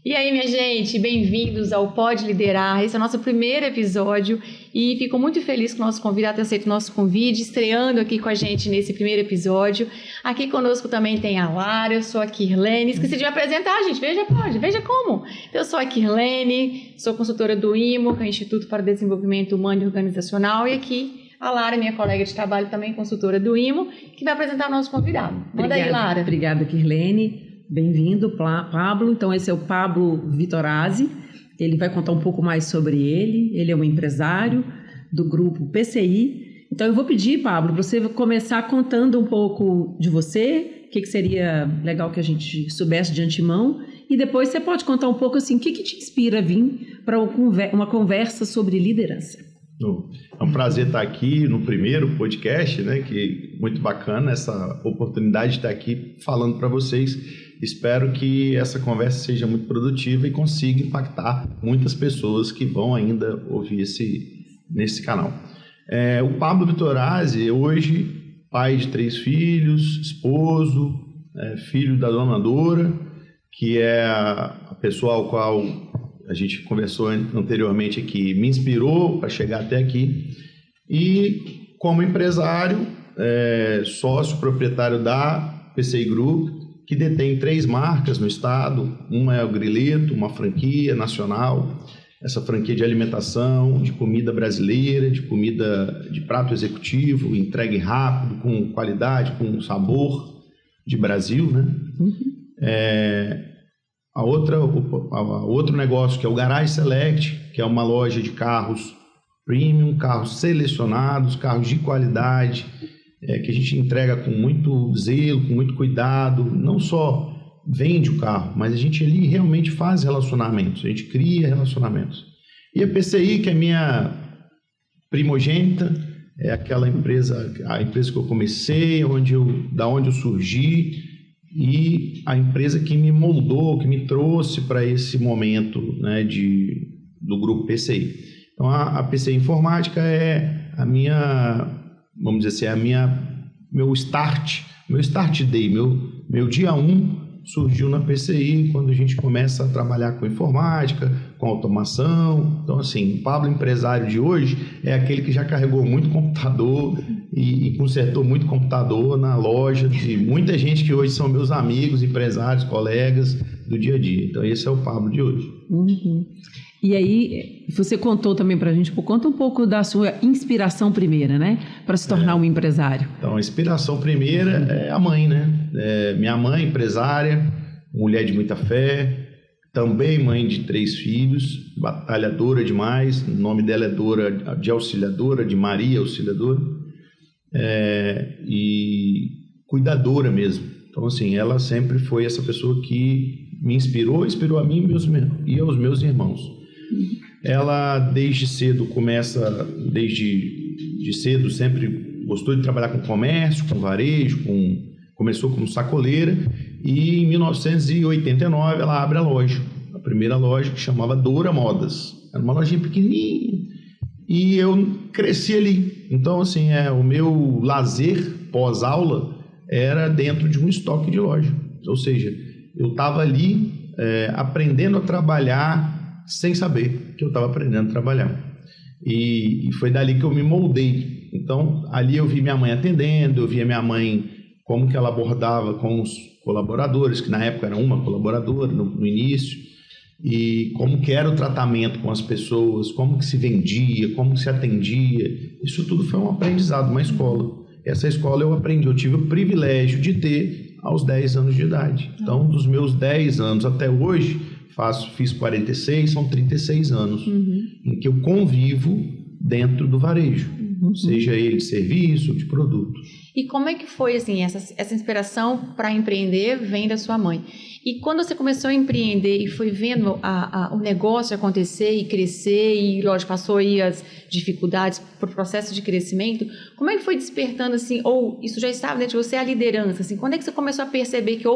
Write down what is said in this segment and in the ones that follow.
E aí, minha gente, bem-vindos ao Pode Liderar. Esse é o nosso primeiro episódio e fico muito feliz que o nosso convidado tenha aceito o nosso convite, estreando aqui com a gente nesse primeiro episódio. Aqui conosco também tem a Lara, eu sou a Kirlene. Esqueci de me apresentar, gente, veja como. Eu sou a Kirlene, sou consultora do IMO, que é o Instituto para o Desenvolvimento Humano e Organizacional, e aqui a Lara, minha colega de trabalho, também consultora do IMO, que vai apresentar o nosso convidado. Manda aí, Lara. Obrigada, Kirlene. Bem-vindo, Pablo. Então, esse é o Pablo Vitorazzi. Ele vai contar um pouco mais sobre ele. Ele é um empresário do grupo PCI. Então, eu vou pedir, Pablo, para você começar contando um pouco de você, o que seria legal que a gente soubesse de antemão. E depois você pode contar um pouco assim, o que te inspira a vir para uma conversa sobre liderança. É um prazer estar aqui no primeiro podcast, né? Que muito bacana essa oportunidade de estar aqui falando para vocês. Espero que essa conversa seja muito produtiva e consiga impactar muitas pessoas que vão ainda ouvir nesse canal. O Pablo Vitorazzi, hoje pai de 3 filhos, esposo, filho da dona Dora, que é a pessoa ao qual a gente conversou anteriormente aqui, me inspirou para chegar até aqui. E como empresário, sócio proprietário da PCI Group, que detém 3 marcas no estado. Uma é o Grileto, uma franquia nacional, essa franquia de alimentação, de comida brasileira, de comida de prato executivo, entregue rápido, com qualidade, com sabor de Brasil, né? Outro negócio que é o Garage Select, que é uma loja de carros premium, carros selecionados, carros de qualidade, que a gente entrega com muito zelo, com muito cuidado. Não só vende o carro, mas a gente ali realmente faz relacionamentos, a gente cria relacionamentos. E a PCI, que é minha primogênita, é aquela empresa, a empresa que eu comecei, da onde eu surgi, e a empresa que me moldou, que me trouxe para esse momento, né, do grupo PCI. Então, a PCI Informática é a minha, vamos dizer assim, meu start day, meu dia 1 surgiu na PCI, quando a gente começa a trabalhar com informática, com automação. Então, assim, o Pablo empresário de hoje é aquele que já carregou muito computador e consertou muito computador na loja de muita gente que hoje são meus amigos, empresários, colegas do dia a dia. Então, esse é o Pablo de hoje. E aí, você contou também para a gente, conta um pouco da sua inspiração primeira, né? Para se tornar um empresário. Então, a inspiração primeira é a mãe, né? Minha mãe, empresária, mulher de muita fé, também mãe de 3 filhos, batalhadora demais. O nome dela é Dora, de Auxiliadora, de Maria Auxiliadora, e cuidadora mesmo. Então, assim, ela sempre foi essa pessoa que me inspirou a mim e aos meus irmãos. Ela desde cedo sempre gostou de trabalhar com comércio, com varejo, começou como sacoleira, e em 1989 ela abre a primeira loja, que chamava Dora Modas. Era uma lojinha pequenininha e eu cresci ali. Então, assim, o meu lazer pós-aula era dentro de um estoque de loja, ou seja, eu estava ali aprendendo a trabalhar sem saber que eu estava aprendendo a trabalhar. E foi dali que eu me moldei. Então, ali eu vi minha mãe atendendo, eu via minha mãe como que ela abordava com os colaboradores, que na época era uma colaboradora no início, e como que era o tratamento com as pessoas, como que se vendia, como que se atendia. Isso tudo foi um aprendizado, uma escola. Essa escola eu aprendi, eu tive o privilégio de ter aos 10 anos de idade. Então, dos meus 10 anos até hoje, fiz 46, são 36 anos, em que eu convivo dentro do varejo, seja ele de serviço ou de produto. E como é que foi, assim, essa inspiração para empreender vem da sua mãe? E quando você começou a empreender e foi vendo o negócio acontecer e crescer e, lógico, passou aí as dificuldades por processo de crescimento, como é que foi despertando, assim, ou isso já estava dentro de você, a liderança, assim, quando é que você começou a perceber que,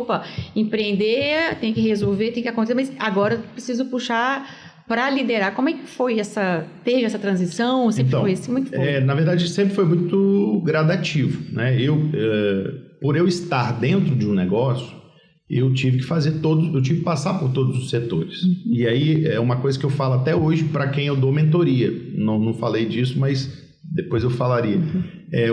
empreender tem que resolver, tem que acontecer, mas agora preciso puxar para liderar? Como é que foi teve essa transição? Sempre foi assim? Muito foi. Na verdade, sempre foi muito gradativo, né? Por eu estar dentro de um negócio, eu tive que passar por todos os setores. E aí é uma coisa que eu falo até hoje para quem eu dou mentoria. Não falei disso, mas depois eu falaria.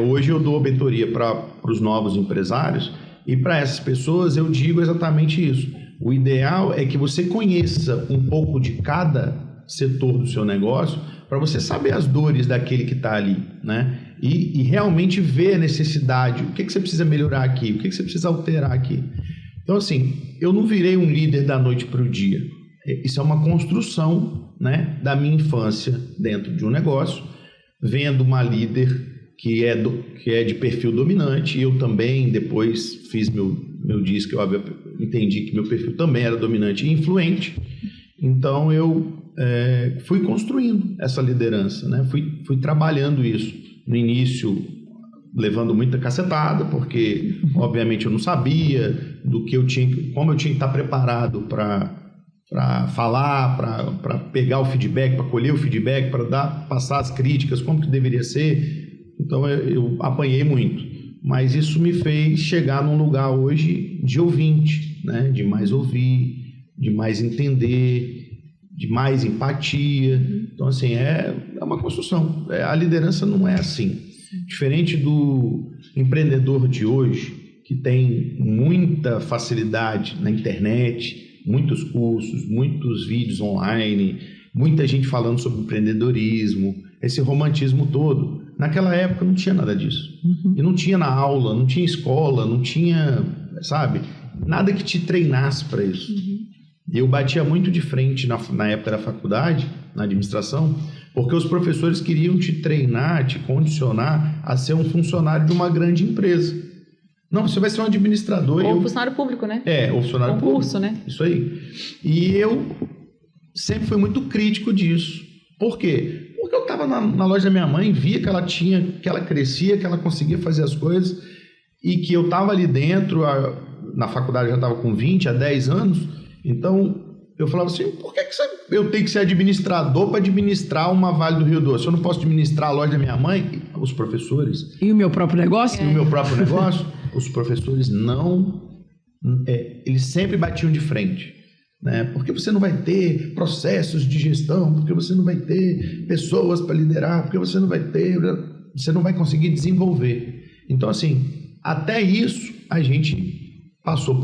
Hoje eu dou mentoria para os novos empresários e para essas pessoas eu digo exatamente isso. O ideal é que você conheça um pouco de cada setor do seu negócio para você saber as dores daquele que está ali, né? E realmente ver a necessidade, o que você precisa melhorar aqui, o que você precisa alterar aqui. Então, assim, eu não virei um líder da noite para o dia. Isso é uma construção, né, da minha infância dentro de um negócio, vendo uma líder que é de perfil dominante. Eu também, depois fiz meu disco, eu entendi que meu perfil também era dominante e influente. Então, eu fui construindo essa liderança, né? Fui trabalhando isso. No início, levando muita cacetada, porque obviamente eu não sabia como eu tinha que estar preparado para falar, para pegar o feedback, para colher o feedback, para passar as críticas, como que deveria ser. Então eu apanhei muito, mas isso me fez chegar num lugar hoje de ouvinte, né? De mais ouvir, de mais entender, de mais empatia. Então assim, é uma construção. A liderança não é assim. Diferente do empreendedor de hoje, que tem muita facilidade na internet, muitos cursos, muitos vídeos online, muita gente falando sobre empreendedorismo, esse romantismo todo. Naquela época não tinha nada disso. E não tinha na aula, não tinha escola, não tinha, sabe, nada que te treinasse para isso. Eu batia muito de frente na época da faculdade, na administração, porque os professores queriam te treinar, te condicionar a ser um funcionário de uma grande empresa. Não, você vai ser um administrador. Ou funcionário público, né? Ou funcionário concurso, público. Né? Isso aí. E eu sempre fui muito crítico disso. Por quê? Porque eu estava na loja da minha mãe, via que ela crescia, que ela conseguia fazer as coisas, e que eu estava ali dentro, na faculdade eu já estava com 20, há 10 anos, então eu falava assim, por que eu tenho que ser administrador para administrar uma Vale do Rio Doce? Eu não posso administrar a loja da minha mãe? Os professores... E o meu próprio negócio? E o meu próprio negócio? Os professores eles sempre batiam de frente, né? Porque você não vai ter processos de gestão, porque você não vai ter pessoas para liderar, porque você não vai conseguir desenvolver. Então, assim, até isso a gente passou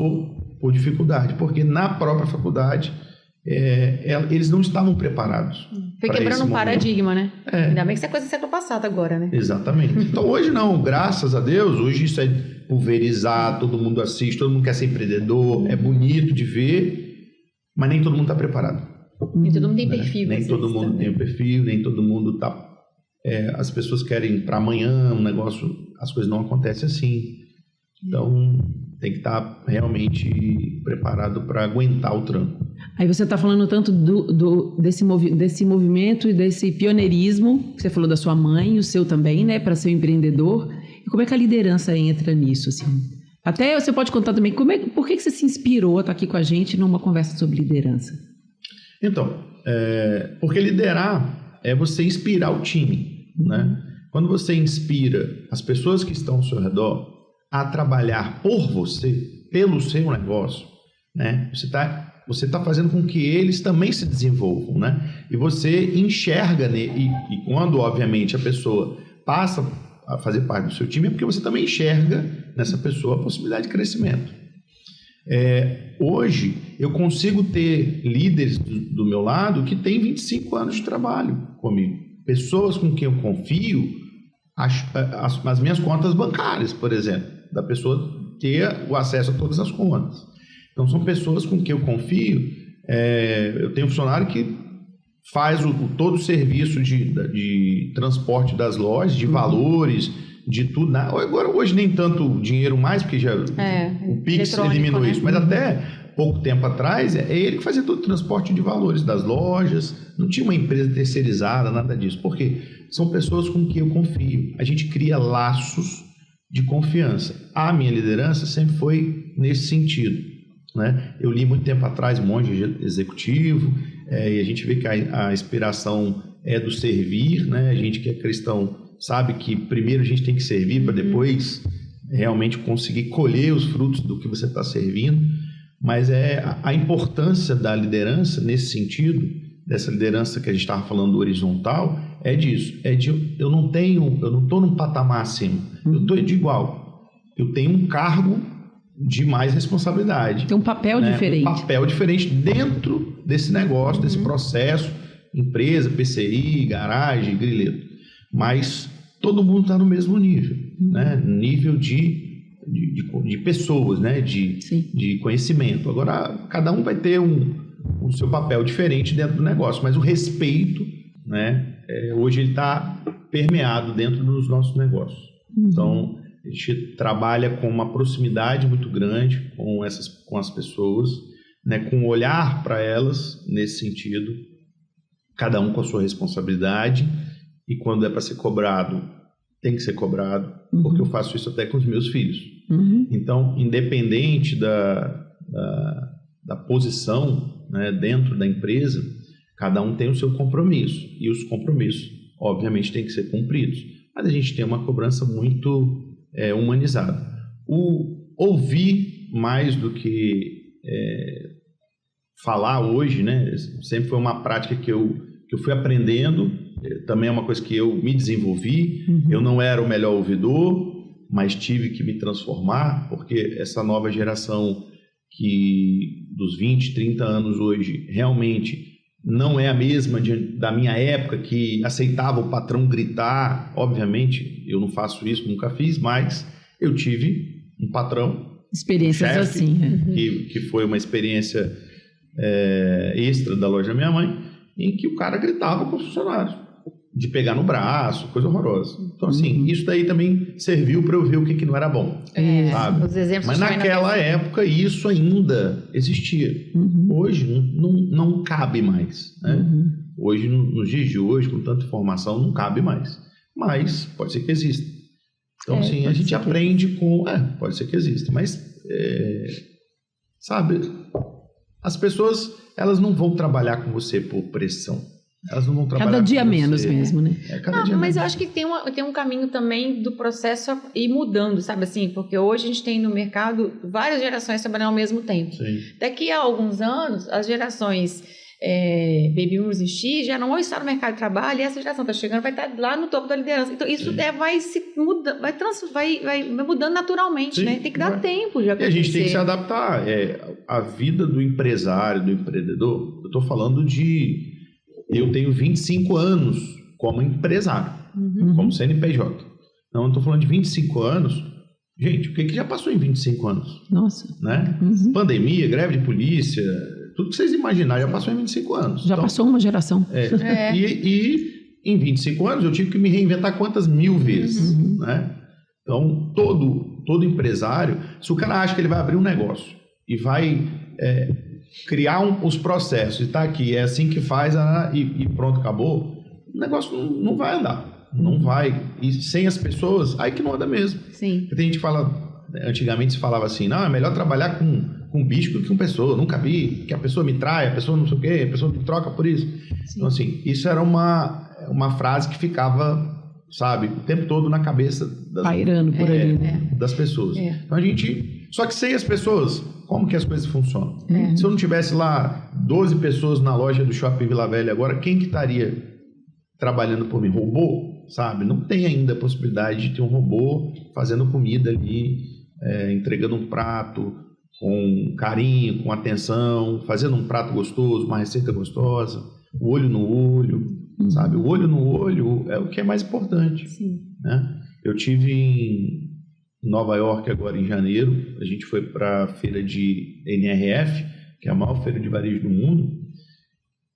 por dificuldade, porque na própria faculdade eles não estavam preparados. Foi quebrando um paradigma, né? Ainda bem que isso é coisa do século passado agora, né? Exatamente. Então hoje não, graças a Deus, hoje isso é pulverizado, todo mundo assiste, todo mundo quer ser empreendedor, é bonito de ver, mas nem todo mundo está preparado. Nem todo mundo tem perfil. Nem todo mundo tem o perfil, nem todo mundo está... as pessoas querem para amanhã um negócio, as coisas não acontecem assim. Então tem que estar realmente preparado para aguentar o tranco. Aí você está falando tanto desse movimento e desse pioneirismo, que você falou da sua mãe, o seu também, né, para ser um empreendedor. E como é que a liderança entra nisso, assim? Até você pode contar também, por que você se inspirou a estar aqui com a gente numa conversa sobre liderança? Então, porque liderar é você inspirar o time, né? Quando você inspira as pessoas que estão ao seu redor a trabalhar por você, pelo seu negócio, né? Você tá fazendo com que eles também se desenvolvam, né? E você enxerga, e quando, obviamente, a pessoa passa a fazer parte do seu time, é porque você também enxerga nessa pessoa a possibilidade de crescimento. Hoje, eu consigo ter líderes do meu lado que têm 25 anos de trabalho comigo. Pessoas com quem eu confio as minhas contas bancárias, por exemplo, da pessoa ter o acesso a todas as contas. Então, são pessoas com quem eu confio. Eu tenho um funcionário que faz todo o serviço de transporte das lojas, de valores, de tudo. Agora, hoje, nem tanto dinheiro mais, porque já o Pix eliminou, né? Isso, mas até pouco tempo atrás, é ele que fazia todo o transporte de valores das lojas. Não tinha uma empresa terceirizada, nada disso. Por quê? São pessoas com quem eu confio. A gente cria laços de confiança. A minha liderança sempre foi nesse sentido, né? Eu li muito tempo atrás Monge Executivo, e a gente vê que a inspiração é do servir, né? A gente que é cristão sabe que primeiro a gente tem que servir para depois realmente conseguir colher os frutos do que você está servindo. Mas a importância da liderança nesse sentido, dessa liderança que a gente estava falando horizontal, é disso. Eu não estou num patamar acima, eu estou de igual. Eu tenho um cargo de mais responsabilidade. Tem um papel diferente. Um papel diferente dentro desse negócio, desse processo, empresa, PCI, garagem, grileto. Mas todo mundo está no mesmo nível, né? Nível de pessoas, né? De conhecimento. Agora, cada um vai ter o seu papel diferente dentro do negócio, mas o respeito, né? Hoje ele está permeado dentro dos nossos negócios. Então, a gente trabalha com uma proximidade muito grande com as pessoas, né? Com um olhar para elas nesse sentido, cada um com a sua responsabilidade, e quando é para ser cobrado, tem que ser cobrado, porque eu faço isso até com os meus filhos. Então, independente da posição, né, dentro da empresa, cada um tem o seu compromisso, e os compromissos, obviamente, têm que ser cumpridos. Mas a gente tem uma cobrança muito humanizada. O ouvir mais do que falar hoje, né, sempre foi uma prática que eu fui aprendendo, também é uma coisa que eu me desenvolvi. Eu não era o melhor ouvidor, mas tive que me transformar, porque essa nova geração que dos 20, 30 anos hoje realmente não é a mesma da minha época, que aceitava o patrão gritar. Obviamente, eu não faço isso, nunca fiz, mas eu tive um patrão, experiências chefe, assim, que foi uma experiência extra da loja da minha mãe, em que o cara gritava com os funcionários, de pegar no braço, coisa horrorosa. Então, assim, isso daí também serviu para eu ver o que não era bom, sabe? Os exemplos. Mas naquela época isso ainda existia. Hoje não cabe mais, né? Hoje, nos dias de hoje, com tanta informação, não cabe mais. Mas pode ser que exista. Então, assim, a gente aprende com... pode ser que exista, mas, sabe, as pessoas, elas não vão trabalhar com você por pressão. Elas não vão trabalhar cada dia com menos você. mesmo, né? Cada dia mas menos. eu acho que tem um caminho também do processo ir mudando, sabe assim? Porque hoje a gente tem no mercado várias gerações trabalhando ao mesmo tempo. Sim. Daqui a alguns anos, as gerações Baby Boomers e X já não vão estar no mercado de trabalho, e essa geração está chegando, vai estar lá no topo da liderança. Então, isso vai se mudando, vai mudando naturalmente, né? Tem que dar tempo de acontecer. E a gente tem que se adaptar. A vida do empresário, do empreendedor, eu estou falando de... Eu tenho 25 anos como empresário, como CNPJ. Então, eu estou falando de 25 anos. Gente, o que já passou em 25 anos? Nossa. Né? Pandemia, greve de polícia, tudo que vocês imaginarem já passou em 25 anos. Já passou uma geração. E em 25 anos eu tive que me reinventar quantas mil vezes, né? Então, todo empresário, se o cara acha que ele vai abrir um negócio e vai criar os processos, e está aqui, é assim que faz, e pronto, acabou, o negócio não vai andar. Não vai. E sem as pessoas, aí que não anda mesmo. Sim. Porque tem gente que fala, antigamente se falava assim, não, é melhor trabalhar com bicho do que com pessoa. Nunca vi que a pessoa me trai, a pessoa não sei o quê, a pessoa me troca por isso. Sim. Então, assim, isso era uma frase que ficava, sabe, o tempo todo na cabeça pairando por ali, né? Das pessoas. Então a gente... Só que sem as pessoas, como que as coisas funcionam? Se eu não tivesse lá 12 pessoas na loja do Shopping Vila Velha agora, quem que estaria trabalhando por mim? Robô? Sabe? Não tem ainda a possibilidade de ter um robô fazendo comida ali, entregando um prato com carinho, com atenção, fazendo um prato gostoso, uma receita gostosa, o olho no olho, sabe? O olho no olho é o que é mais importante. Sim. Né? Eu tive em Nova York agora em janeiro, a gente foi para a feira de NRF, que é a maior feira de varejo do mundo,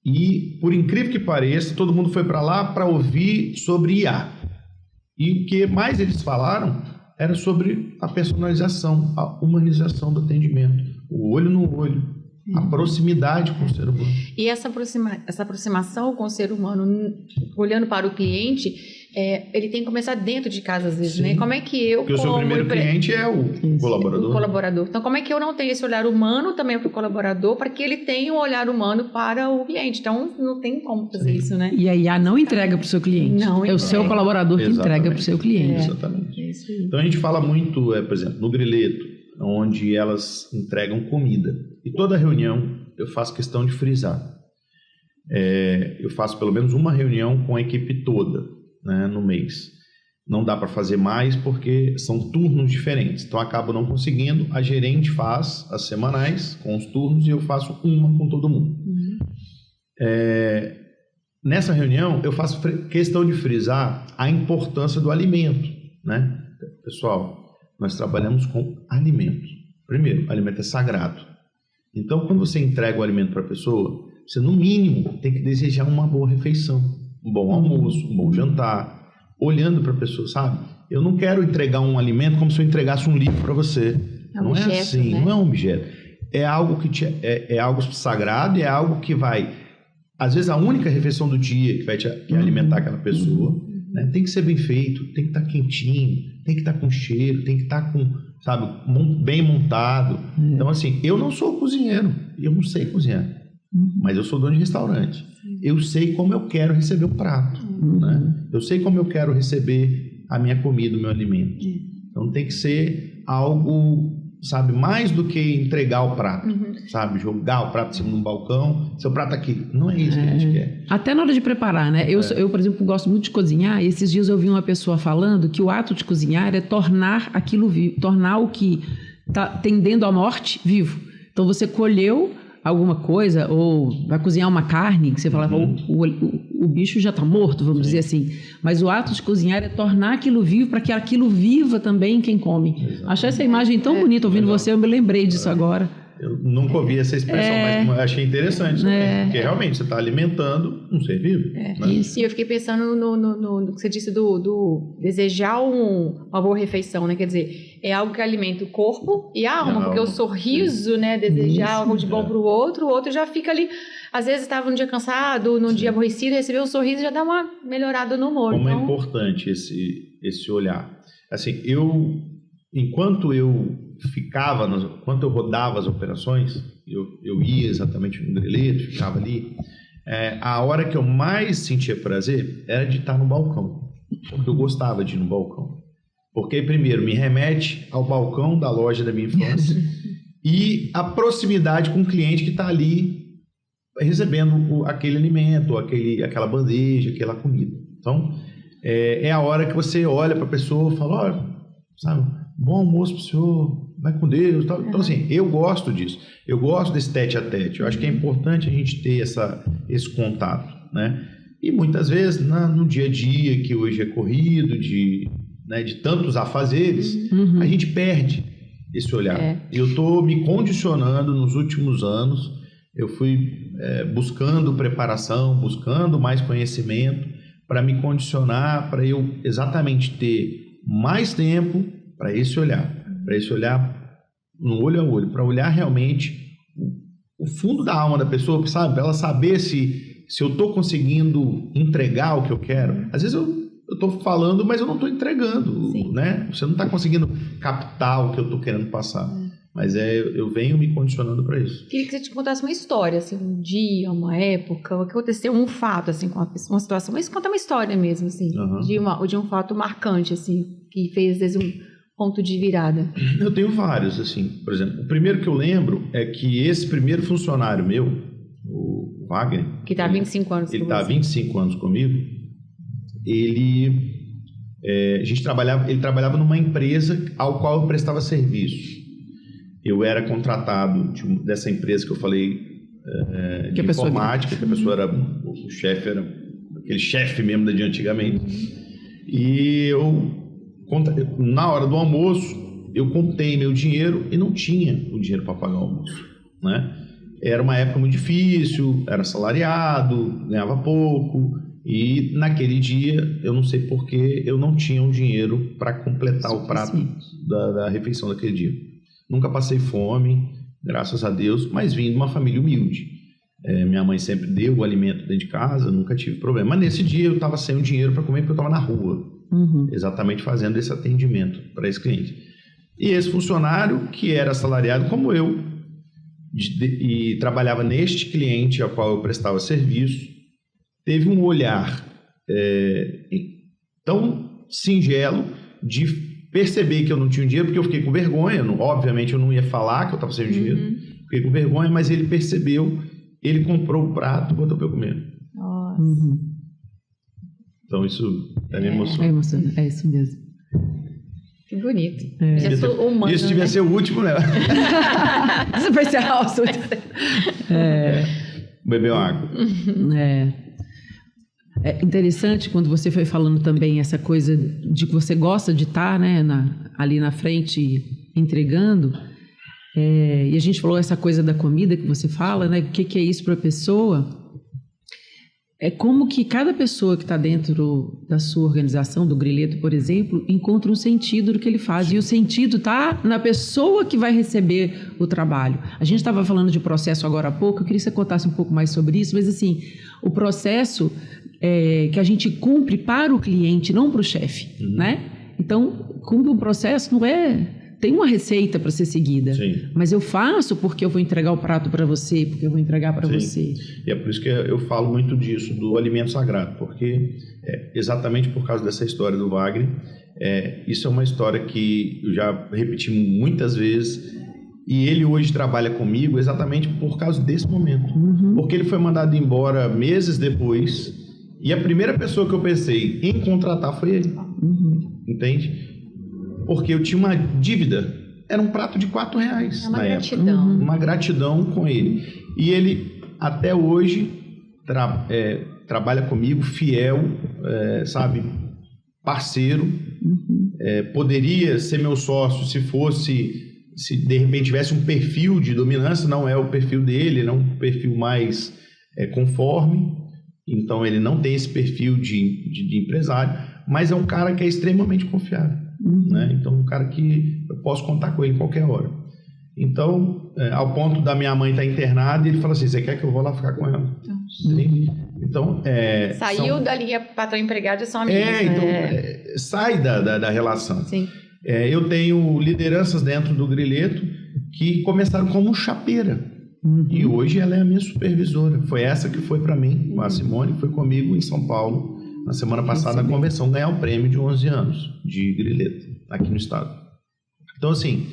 e por incrível que pareça, todo mundo foi para lá para ouvir sobre IA. E o que mais eles falaram era sobre a personalização, a humanização do atendimento, o olho no olho, a proximidade com o ser humano. E essa aproximação com o ser humano, olhando para o cliente, ele tem que começar dentro de casa às vezes, né? Como é que eu... Porque o seu primeiro cliente é o colaborador. O colaborador. Então, como é que eu não tenho esse olhar humano também para o colaborador, para que ele tenha um olhar humano para o cliente? Então, não tem como fazer isso, né? E a IA não entrega para o seu cliente. Não, é o seu colaborador que entrega para o seu cliente. Exatamente. Então, a gente fala muito, por exemplo, no grileto, onde elas entregam comida. E toda reunião eu faço questão de frisar. Eu faço pelo menos uma reunião com a equipe toda, né, no mês. Não dá para fazer mais porque são turnos diferentes. Então, acabo não conseguindo. A gerente faz as semanais com os turnos e eu faço uma com todo mundo. Nessa reunião, eu faço questão de frisar a importância do alimento, né? Pessoal, nós trabalhamos com alimento. Primeiro, o alimento é sagrado. Então, quando você entrega o alimento para a pessoa, você, no mínimo, tem que desejar uma boa refeição, um bom almoço, um bom jantar, olhando para a pessoa, sabe? Eu não quero entregar um alimento como se eu entregasse um livro para você. Não é assim, né? Não é um objeto. É algo que é algo sagrado, é algo que vai... Às vezes, a única refeição do dia que vai te alimentar aquela pessoa, né? Tem que ser bem feito, tem que estar quentinho, tem que estar com cheiro, tem que estar com, sabe, bem montado. Então, assim, eu não sou cozinheiro, eu não sei cozinhar, mas eu sou dono de restaurante. Eu sei como eu quero receber o prato, né? Eu sei como eu quero receber a minha comida, o meu alimento. Então, tem que ser algo, sabe, mais do que entregar o prato, sabe, jogar o prato em cima de um balcão, seu prato aqui. Não é isso que a gente quer. Até na hora de preparar, né? Eu, por exemplo, gosto muito de cozinhar, e esses dias eu ouvi uma pessoa falando que o ato de cozinhar é tornar aquilo vivo, tornar o que está tendendo à morte vivo. Então, você colheu alguma coisa, ou vai cozinhar uma carne, que você fala, o bicho já está morto, vamos dizer assim. Mas o ato de cozinhar é tornar aquilo vivo para que aquilo viva também quem come. Exatamente. Achei essa imagem tão bonita ouvindo você, eu me lembrei disso agora. Eu nunca ouvi essa expressão, mas achei interessante também, porque realmente você está alimentando um ser vivo. Né? Isso, e eu fiquei pensando no que você disse do desejar uma boa refeição, né? Quer dizer, é algo que alimenta o corpo e a alma, porque o sorriso, né? Desejar algo de bom para o outro já fica ali. Às vezes estava um dia cansado, num dia aborrecido, recebeu um sorriso e já dá uma melhorada no humor. Como é importante esse olhar. Assim, enquanto eu rodava as operações, eu ia exatamente no grelete, ficava ali, a hora que eu mais sentia prazer era de estar no balcão, porque eu gostava de ir no balcão, porque primeiro me remete ao balcão da loja da minha infância e a proximidade com o cliente que está ali recebendo aquele alimento, aquela bandeja, aquela comida. Então, é a hora que você olha para a pessoa e fala, olha, sabe, bom almoço para o senhor, vai com Deus. Tal. Então, assim, eu gosto disso. Eu gosto desse tete-a-tete. Eu acho que é importante a gente ter esse contato, né? E muitas vezes, no dia a dia, que hoje é corrido, de tantos afazeres, a gente perde esse olhar. Eu estou me condicionando nos últimos anos. Eu fui buscando preparação, buscando mais conhecimento para me condicionar, para eu exatamente ter mais tempo para esse olhar no olho a olho, para olhar realmente o fundo da alma da pessoa, sabe? Para ela saber se eu estou conseguindo entregar o que eu quero. Às vezes eu estou falando, mas eu não estou entregando, né? Você não está conseguindo captar o que eu estou querendo passar. Mas eu venho me condicionando para isso. Queria que você te contasse uma história, assim, um dia, uma época, o que aconteceu, um fato, assim, com uma situação. Mas conta uma história mesmo, assim, de um fato marcante, assim, que fez, às vezes, um ponto de virada. Eu tenho vários, assim. Por exemplo, o primeiro que eu lembro é que esse primeiro funcionário meu, o Wagner... Que está há 25 anos comigo. Ele está há 25 anos comigo. Ele trabalhava numa empresa ao qual eu prestava serviço. Eu era contratado dessa empresa que eu falei, de informática, que a pessoa era, o chefe era aquele chefe mesmo de antigamente. E na hora do almoço, eu contei meu dinheiro e não tinha o dinheiro para pagar o almoço, né? Era uma época muito difícil, era assalariado, ganhava pouco, e naquele dia, eu não sei porquê, eu não tinha um dinheiro para completar o prato da refeição daquele dia. Nunca passei fome, graças a Deus, mas vim de uma família humilde. Minha mãe sempre deu o alimento dentro de casa, nunca tive problema. Mas nesse dia eu estava sem o dinheiro para comer porque eu estava na rua, exatamente fazendo esse atendimento para esse cliente. E esse funcionário, que era assalariado como eu, e trabalhava neste cliente ao qual eu prestava serviço, teve um olhar tão singelo de perceber que eu não tinha dinheiro, porque eu fiquei com vergonha. Obviamente eu não ia falar que eu estava sem dinheiro. Fiquei com vergonha, mas ele percebeu, ele comprou o prato e botou para eu comer. Nossa. Então isso me emociona. É emocionante, é isso mesmo. Que bonito. Já sou humano, isso devia ser o último, né? Você vai ser alto. Beber água. É interessante quando você foi falando também essa coisa de que você gosta de estar, né, ali na frente entregando. E a gente falou essa coisa da comida que você fala, né? O que é isso para a pessoa? É como que cada pessoa que está dentro da sua organização, do Grileto, por exemplo, encontra um sentido do que ele faz. E o sentido está na pessoa que vai receber o trabalho. A gente estava falando de processo agora há pouco, eu queria que você contasse um pouco mais sobre isso, mas assim, o processo que a gente cumpre para o cliente, não para o chefe, né? Então, cumpre um processo, não é... Tem uma receita para ser seguida, mas eu faço porque eu vou entregar o prato para você, porque eu vou entregar para você. E é por isso que eu falo muito disso, do alimento sagrado, porque exatamente por causa dessa história do Wagner, isso é uma história que eu já repeti muitas vezes, e ele hoje trabalha comigo exatamente por causa desse momento. Porque ele foi mandado embora meses depois, e a primeira pessoa que eu pensei em contratar foi ele. Entende? Porque eu tinha uma dívida, era um prato de R$4 na época. Uma gratidão com ele. E ele, até hoje, trabalha comigo, fiel, sabe, parceiro. Poderia ser meu sócio se de repente tivesse um perfil de dominância, não é o perfil dele, ele é um perfil mais conforme. Então ele não tem esse perfil de empresário, mas é um cara que é extremamente confiável. Né? Então, um cara que eu posso contar com ele em qualquer hora. Então, ao ponto da minha mãe estar internada, ele fala assim: você quer que eu vou lá ficar com ela? Então, saiu dali a patrão empregado e são amigos. Então, sai da relação. Sim. Eu tenho lideranças dentro do Grileto que começaram como chapeira. E hoje ela é a minha supervisora. Foi essa que foi para mim, a Simone, foi comigo em São Paulo. Na semana passada, na convenção, ganhar o prêmio de 11 anos de Grileto, aqui no estado. Então, assim,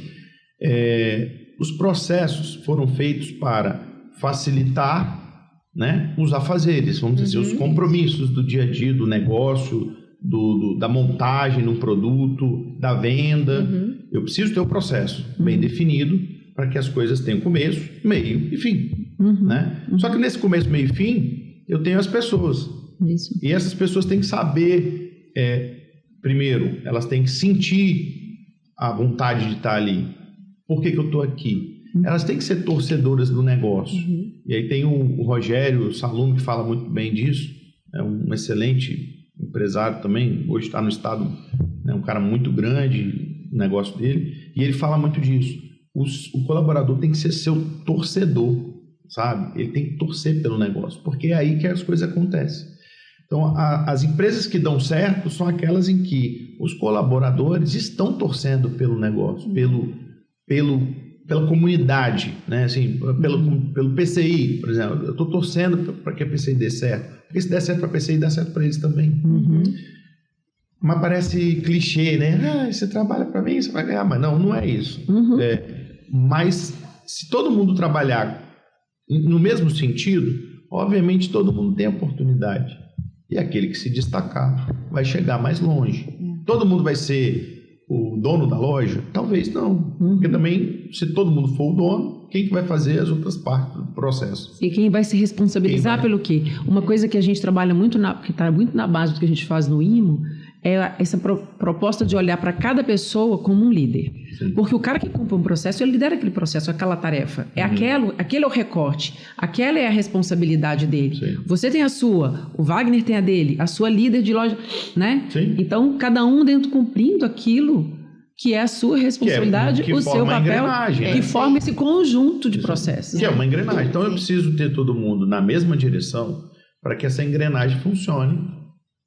os processos foram feitos para facilitar, né, os afazeres, vamos dizer, os compromissos do dia a dia, do negócio, da montagem no produto, da venda. Eu preciso ter o processo bem definido para que as coisas tenham começo, meio e fim. Né? Só que nesse começo, meio e fim, eu tenho as pessoas. Isso. E essas pessoas têm que saber, primeiro, elas têm que sentir a vontade de estar ali. Por que eu estou aqui? Elas têm que ser torcedoras do negócio. E aí tem o Rogério Salum, que fala muito bem disso, é um excelente empresário também, hoje está no estado, né, um cara muito grande, o negócio dele, e ele fala muito disso. O colaborador tem que ser seu torcedor, sabe? Ele tem que torcer pelo negócio, porque é aí que as coisas acontecem. Então, as empresas que dão certo são aquelas em que os colaboradores estão torcendo pelo negócio, pela comunidade, né? Assim, pelo PCI, por exemplo. Eu estou torcendo para que a PCI dê certo. Porque se der certo para a PCI, dá certo para eles também. Mas parece clichê, né? Você trabalha para mim, você vai ganhar. Mas não é isso. Mas se todo mundo trabalhar no mesmo sentido, obviamente todo mundo tem oportunidade. E aquele que se destacar vai chegar mais longe. Todo mundo vai ser o dono da loja? Talvez não. Porque também, se todo mundo for o dono, quem que vai fazer as outras partes do processo? E quem vai se responsabilizar pelo quê? Uma coisa que a gente trabalha muito, que está muito na base do que a gente faz no IMO, é essa proposta de olhar para cada pessoa como um líder. Porque o cara que cumpre um processo, ele lidera aquele processo, aquela tarefa. Aquele é o recorte, aquela é a responsabilidade dele. Você tem a sua, o Wagner tem a dele, a sua líder de loja, né? Então, cada um dentro cumprindo aquilo que é a sua responsabilidade, o seu papel, que forma esse conjunto de processos. Que é uma engrenagem. Então, eu preciso ter todo mundo na mesma direção para que essa engrenagem funcione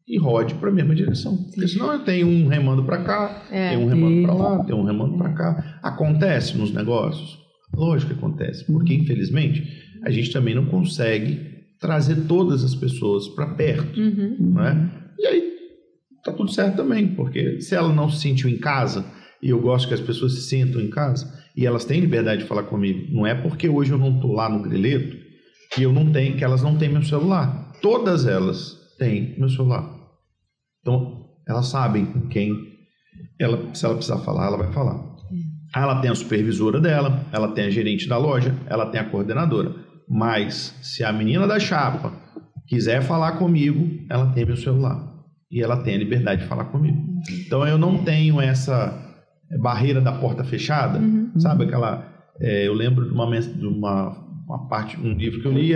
e rode para a mesma direção. Porque senão eu tenho um remando para cá, tem um remando para lá, tem um remando para cá. Acontece nos negócios? Lógico que acontece, porque infelizmente a gente também não consegue trazer todas as pessoas para perto, né? E aí tá tudo certo também, porque se ela não se sentiu em casa, e eu gosto que as pessoas se sintam em casa, e elas têm liberdade de falar comigo, não é porque hoje eu não estou lá no Greleto que elas não têm meu celular. Todas elas têm meu celular. Então, elas sabem com quem, se ela precisar falar, ela vai falar. Ela tem a supervisora dela, ela tem a gerente da loja, ela tem a coordenadora. Mas, se a menina da chapa quiser falar comigo, ela tem meu celular. E ela tem a liberdade de falar comigo. Então, eu não tenho essa barreira da porta fechada, sabe? Eu lembro de uma parte, um livro que eu li,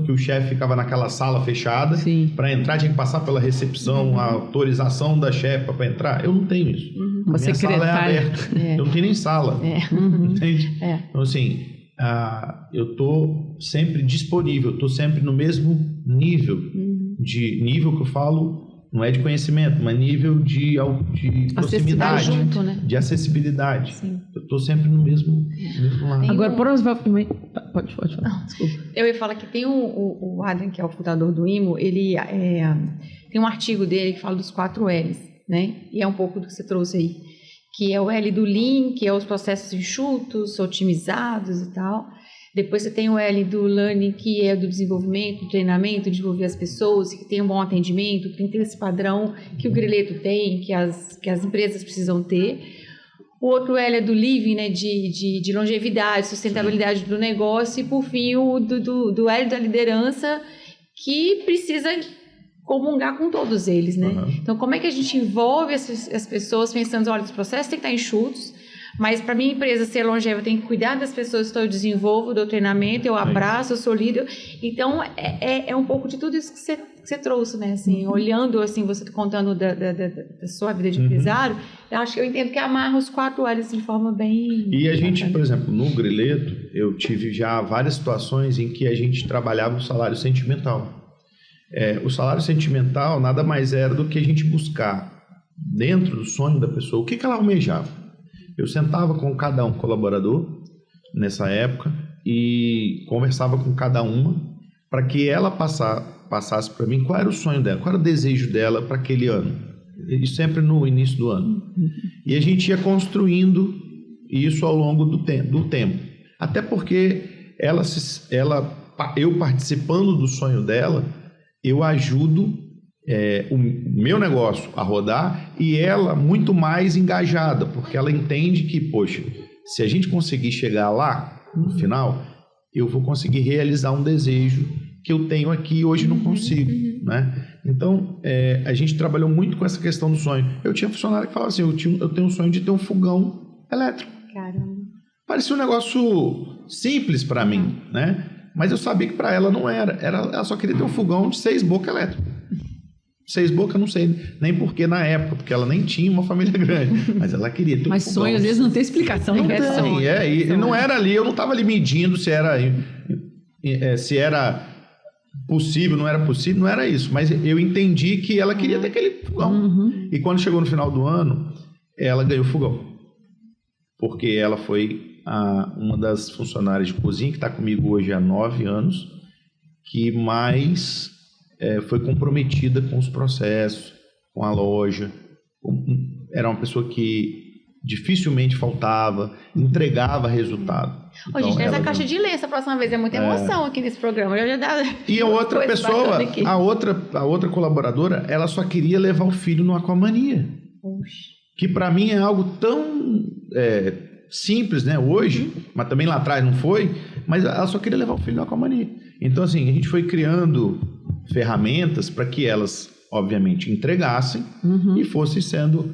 que o chefe ficava naquela sala fechada, para entrar tinha que passar pela recepção, a autorização da chefa para entrar. Eu não tenho isso. Uma minha sala é aberta. Eu não tenho nem sala. Entende? Então, assim, eu estou sempre disponível, estou sempre no mesmo nível, nível que eu falo, não é de conhecimento, mas nível de proximidade, junto, né? de acessibilidade. Sim. Eu estou sempre no mesmo lado. Agora, provavelmente... Pode falar, desculpa. Eu ia falar que tem o Adrian, que é o fundador do IMO, ele tem um artigo dele que fala dos 4 L's, né? E é um pouco do que você trouxe aí, que é o L do Lean, que é os processos enxutos, otimizados e tal. Depois você tem o L do Learning, que é do desenvolvimento, do treinamento, de desenvolver as pessoas, que tem um bom atendimento, que tem que ter esse padrão que o Greleto tem, que as empresas precisam ter. O outro L é do Living, né, de longevidade, sustentabilidade do negócio. E, por fim, o do L da liderança, que precisa comungar com todos eles, né? Então, como é que a gente envolve as pessoas pensando, olha, os processos têm que estar enxutos, mas para minha empresa ser longeva, eu tenho que cuidar das pessoas que eu desenvolvo, do treinamento, eu abraço, eu sou líder. Então, é um pouco de tudo isso que você trouxe, né? Assim, olhando, assim, você contando da sua vida de empresário, eu entendo que amarra os 4 L's de forma bem... E a gente, por exemplo, no Greleto, eu tive já várias situações em que a gente trabalhava o salário sentimental. O salário sentimental nada mais era do que a gente buscar, dentro do sonho da pessoa, o que ela almejava. Eu sentava com cada um colaborador nessa época e conversava com cada uma para que ela passasse para mim qual era o sonho dela, qual era o desejo dela para aquele ano. E sempre no início do ano. E a gente ia construindo isso ao longo do tempo. Até porque eu participando do sonho dela, eu ajudo o meu negócio a rodar e ela muito mais engajada, porque ela entende que, poxa, se a gente conseguir chegar lá, no final, eu vou conseguir realizar um desejo que eu tenho aqui e hoje não consigo, né? Então, a gente trabalhou muito com essa questão do sonho. Eu tinha funcionário que falava assim, eu tenho um sonho de ter um fogão elétrico. Caramba. Parecia um negócio simples para mim, né? Mas eu sabia que para ela não era. Ela só queria ter um fogão de 6 bocas elétrico. 6 bocas, não sei nem porquê na época, porque ela nem tinha uma família grande, mas ela queria ter um fogão. Mas sonho às vezes não tem explicação. Não tem, e não era ali, eu não estava ali medindo se era possível, não era possível, não era isso, mas eu entendi que ela queria ter aquele fogão. E quando chegou no final do ano, ela ganhou o fogão, porque ela foi uma das funcionárias de cozinha, que está comigo hoje há 9 anos, que mais foi comprometida com os processos, com a loja. Era uma pessoa que dificilmente faltava, entregava resultado. Então, gente, traz a caixa de lenço a próxima vez, é muita emoção aqui nesse programa. E a outra pessoa, a outra colaboradora, ela só queria levar o filho no Aquamania. Que para mim é algo tão simples, né, hoje, mas também lá atrás não foi, mas ela só queria levar o filho no Aquamania. Então, assim, a gente foi criando ferramentas para que elas, obviamente, entregassem e fossem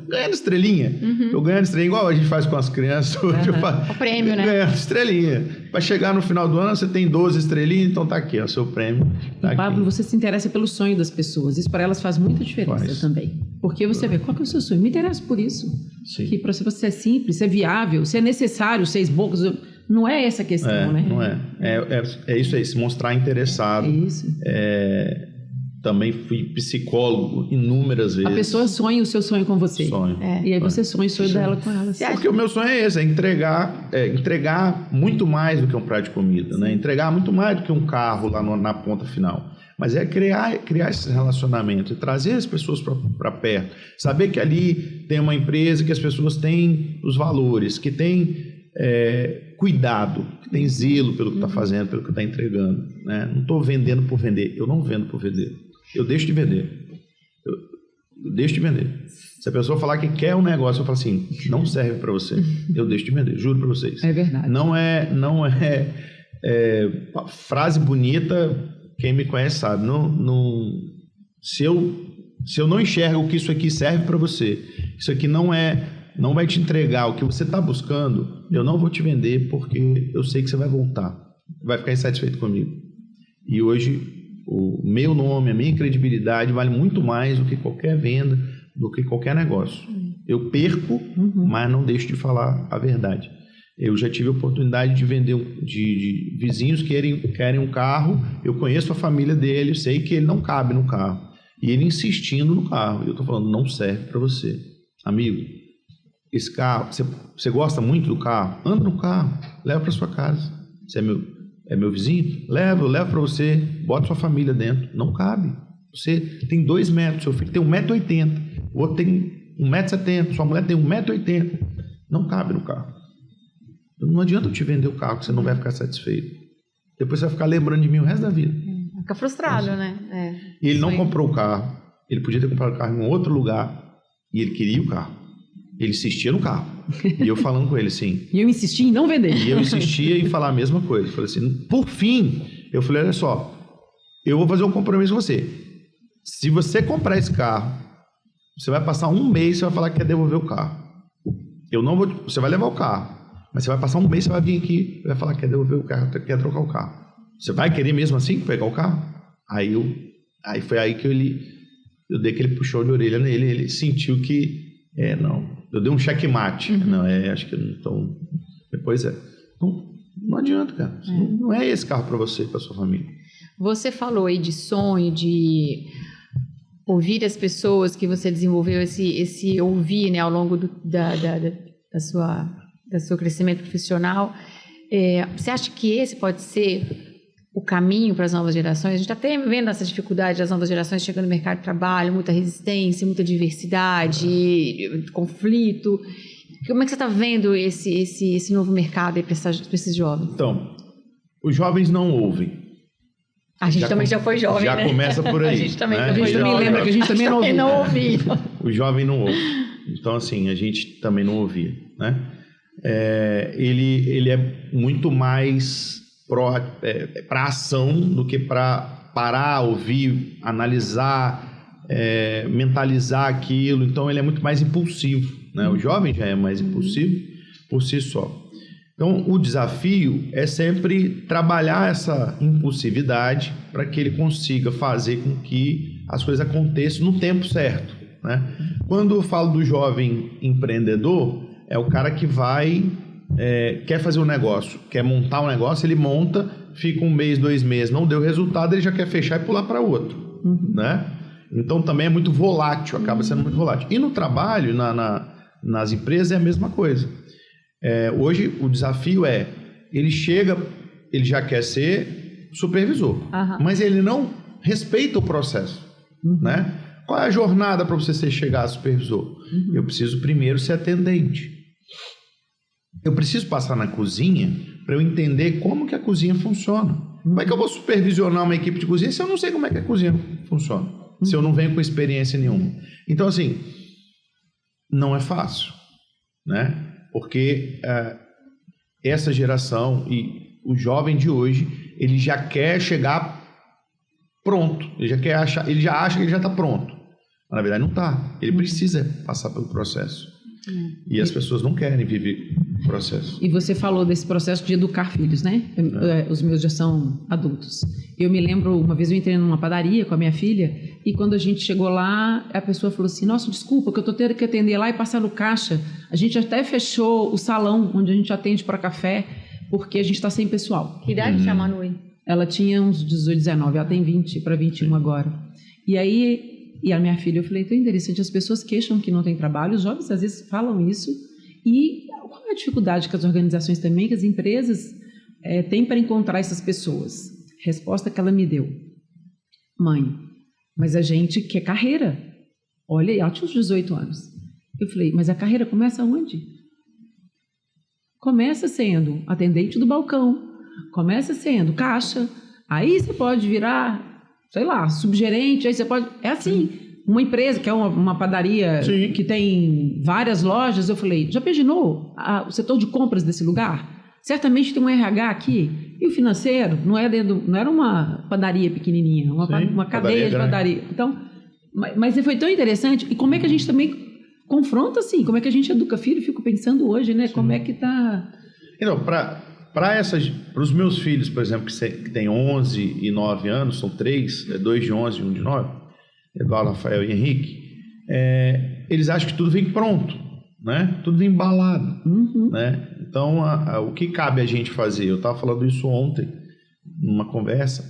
ganhando estrelinha. Eu ganhando estrelinha, igual a gente faz com as crianças hoje. O prêmio, né? Ganhando estrelinha. Para chegar no final do ano, você tem 12 estrelinhas, então tá aqui, o seu prêmio. Tá Pablo, aqui. você se interessa pelo sonho das pessoas. Isso para elas faz muita diferença também. Porque você vê, qual que é o seu sonho? Me interessa por isso. Sim. Que para você é simples, ser viável, se é necessário, 6 bocas... Não é essa a questão, né? Não é. É isso aí, se mostrar interessado. É isso. Também fui psicólogo inúmeras vezes. A pessoa sonha o seu sonho com você. Sonho. E aí você sonha o sonho dela com ela. Porque o meu sonho é esse, entregar muito mais do que um prato de comida, né? Entregar muito mais do que um carro lá na ponta final. Mas é criar esse relacionamento, trazer as pessoas para perto, saber que ali tem uma empresa que as pessoas têm os valores, que tem cuidado, que tem zelo pelo que está fazendo, pelo que está entregando, né? Não estou vendendo por vender, eu não vendo por vender, eu deixo de vender, eu deixo de vender. Se a pessoa falar que quer um negócio, eu falo assim, não serve para você, eu deixo de vender, juro para vocês. É verdade. Não é frase bonita, quem me conhece sabe. Se eu não enxergo que isso aqui serve para você, isso aqui não vai te entregar o que você está buscando, eu não vou te vender, porque eu sei que você vai voltar, vai ficar insatisfeito comigo. E hoje o meu nome, a minha credibilidade vale muito mais do que qualquer venda, do que qualquer negócio. Eu perco, mas não deixo de falar a verdade. Eu já tive a oportunidade de vender, de vizinhos que querem um carro, eu conheço a família dele, sei que ele não cabe no carro, e ele insistindo no carro, e eu estou falando, não serve para você. Amigo, esse carro, você gosta muito do carro? Anda no carro, leva para sua casa. Você é meu vizinho? Eu levo para você, bota sua família dentro. Não cabe. Você tem 2 metros, seu filho tem 1,80 m, o outro tem 1,70 m, sua mulher tem 1,80 m. Não cabe no carro. Não adianta eu te vender o carro que você não vai ficar satisfeito. Depois você vai ficar lembrando de mim o resto da vida. Fica frustrado, né? E ele não comprou o carro. Ele podia ter comprado o carro em um outro lugar e ele queria o carro. Ele insistia no carro. E eu falando com ele assim... E eu insisti em não vender. E eu insistia em falar a mesma coisa. Eu falei assim, por fim, eu falei, olha só, eu vou fazer um compromisso com você. Se você comprar esse carro, você vai passar 1 mês e você vai falar que quer devolver o carro. Você vai levar o carro. Mas você vai passar 1 mês, você vai vir aqui e vai falar que quer devolver o carro, quer trocar o carro. Você vai querer mesmo assim pegar o carro? Aí foi aí que eu dei aquele puxão de orelha nele, ele sentiu que, não, eu dei um checkmate. Não, acho que não estão... Depois não adianta, cara. Não é esse carro para você e para sua família. Você falou aí de sonho, de ouvir as pessoas, que você desenvolveu esse ouvir, né, ao longo do seu crescimento profissional. Você acha que esse pode ser o caminho para as novas gerações? A gente está até vendo essa dificuldade das novas gerações chegando no mercado de trabalho, muita resistência, muita diversidade, conflito. Como é que você está vendo esse novo mercado aí para esses jovens? Então, os jovens não ouvem. A gente também já foi jovem, já né? começa por aí. A gente também né? já foi jovem. Lembra que a gente também não ouvia. O jovem não ouve. Então, assim, a gente também não ouvia, né? Ele é muito mais para ação do que para parar, ouvir, analisar, mentalizar aquilo. Então, ele é muito mais impulsivo, né? O jovem já é mais impulsivo por si só. Então, o desafio é sempre trabalhar essa impulsividade para que ele consiga fazer com que as coisas aconteçam no tempo certo, né? Quando eu falo do jovem empreendedor, é o cara que quer fazer um negócio, quer montar um negócio, ele monta, fica 1 mês, 2 meses, não deu resultado, ele já quer fechar e pular para outro, né? Então, também é muito volátil, acaba sendo muito volátil. E no trabalho, nas empresas, é a mesma coisa. Hoje o desafio ele já quer ser supervisor, mas ele não respeita o processo, né? Qual é a jornada para você chegar a supervisor? Eu preciso primeiro ser atendente. Eu preciso passar na cozinha para eu entender como que a cozinha funciona. Como é que eu vou supervisionar uma equipe de cozinha se eu não sei como é que a cozinha funciona? Se eu não venho com experiência nenhuma. Então, assim, não é fácil, né? Porque essa geração e o jovem de hoje, ele já quer chegar pronto. Ele já acha que ele já está pronto. Mas, na verdade, não está. Ele precisa passar pelo processo. E as pessoas não querem viver o processo. E você falou desse processo de educar filhos, né? Os meus já são adultos. Eu me lembro, uma vez eu entrei numa padaria com a minha filha e quando a gente chegou lá, a pessoa falou assim, nossa, desculpa que eu estou tendo que atender lá e passar no caixa. A gente até fechou o salão onde a gente atende para café porque a gente está sem pessoal. Que idade tinha a Manu? Ela tinha uns 18, 19, ela tem 20 para 21 agora. E a minha filha, eu falei, tão interessante, as pessoas queixam que não tem trabalho, os jovens às vezes falam isso, e qual é a dificuldade que as organizações também, que as empresas têm para encontrar essas pessoas? Resposta que ela me deu, mãe, mas a gente quer carreira. Olha, ela tinha uns 18 anos. Eu falei, mas a carreira começa onde? Começa sendo atendente do balcão, começa sendo caixa, aí você pode virar, sei lá, subgerente, aí você pode... É assim, uma empresa que é uma padaria Sim. que tem várias lojas, eu falei, já imaginou o setor de compras desse lugar? Certamente tem um RH aqui, e o financeiro não era uma padaria pequenininha, uma cadeia de padaria. Então, mas foi tão interessante, e como é que a gente também confronta assim, como é que a gente educa filho, fico pensando hoje, né, como é que tá... Então, para os meus filhos, por exemplo, que tem 11 e 9 anos, são 3, 2 de 11 e 1 de 9, Eduardo, Rafael e Henrique, eles acham que tudo vem pronto, né? Tudo vem embalado, né? Então, o que cabe a gente fazer? Eu estava falando isso ontem, numa conversa,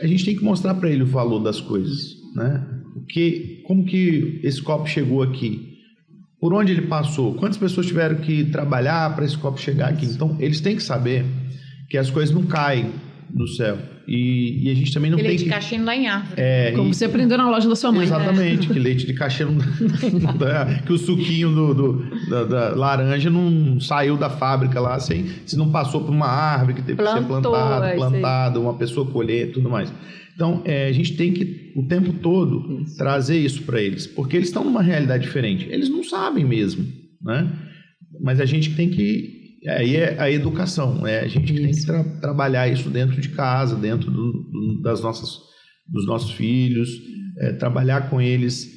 a gente tem que mostrar para ele o valor das coisas, né? Como que esse copo chegou aqui? Por onde ele passou? Quantas pessoas tiveram que trabalhar para esse copo chegar aqui? Então, eles têm que saber que as coisas não caem do céu. E a gente também não tem leite de caixinha lá em árvore. Como você aprendeu na loja da sua mãe. Exatamente, que leite de caixinha não dá, que o suquinho da laranja não saiu da fábrica lá se não passou por uma árvore que teve que ser plantada, uma pessoa colher e tudo mais. Então, a gente tem que, o tempo todo, trazer isso para eles, porque eles estão numa realidade diferente. Eles não sabem mesmo, né? Mas a gente tem que... Aí é a educação, a gente que tem que trabalhar isso dentro de casa, dentro dos nossos filhos, trabalhar com eles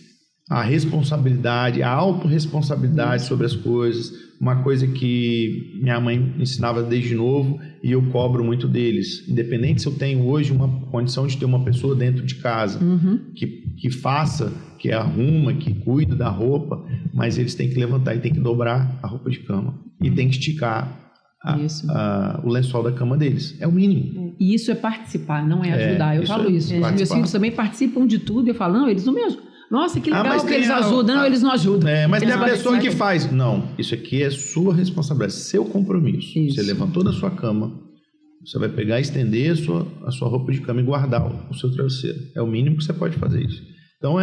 a responsabilidade, a autorresponsabilidade sobre as coisas, uma coisa que minha mãe ensinava desde novo e eu cobro muito deles. Independente se eu tenho hoje uma condição de ter uma pessoa dentro de casa que faça, que arruma, que cuida da roupa, mas eles têm que levantar e têm que dobrar a roupa de cama e têm que esticar o lençol da cama deles. É o mínimo. E isso é participar, não é ajudar. Eu falo isso. Os meus filhos também participam de tudo. Eu falo, não, eles não me ajudam. Nossa, que legal que eles ajudam. Não, eles não ajudam. Mas tem a pessoa que faz. Não, isso aqui é sua responsabilidade, seu compromisso. Isso. Você levantou da sua cama, você vai pegar e estender a sua roupa de cama e guardar o seu travesseiro. É o mínimo que você pode fazer isso. Então,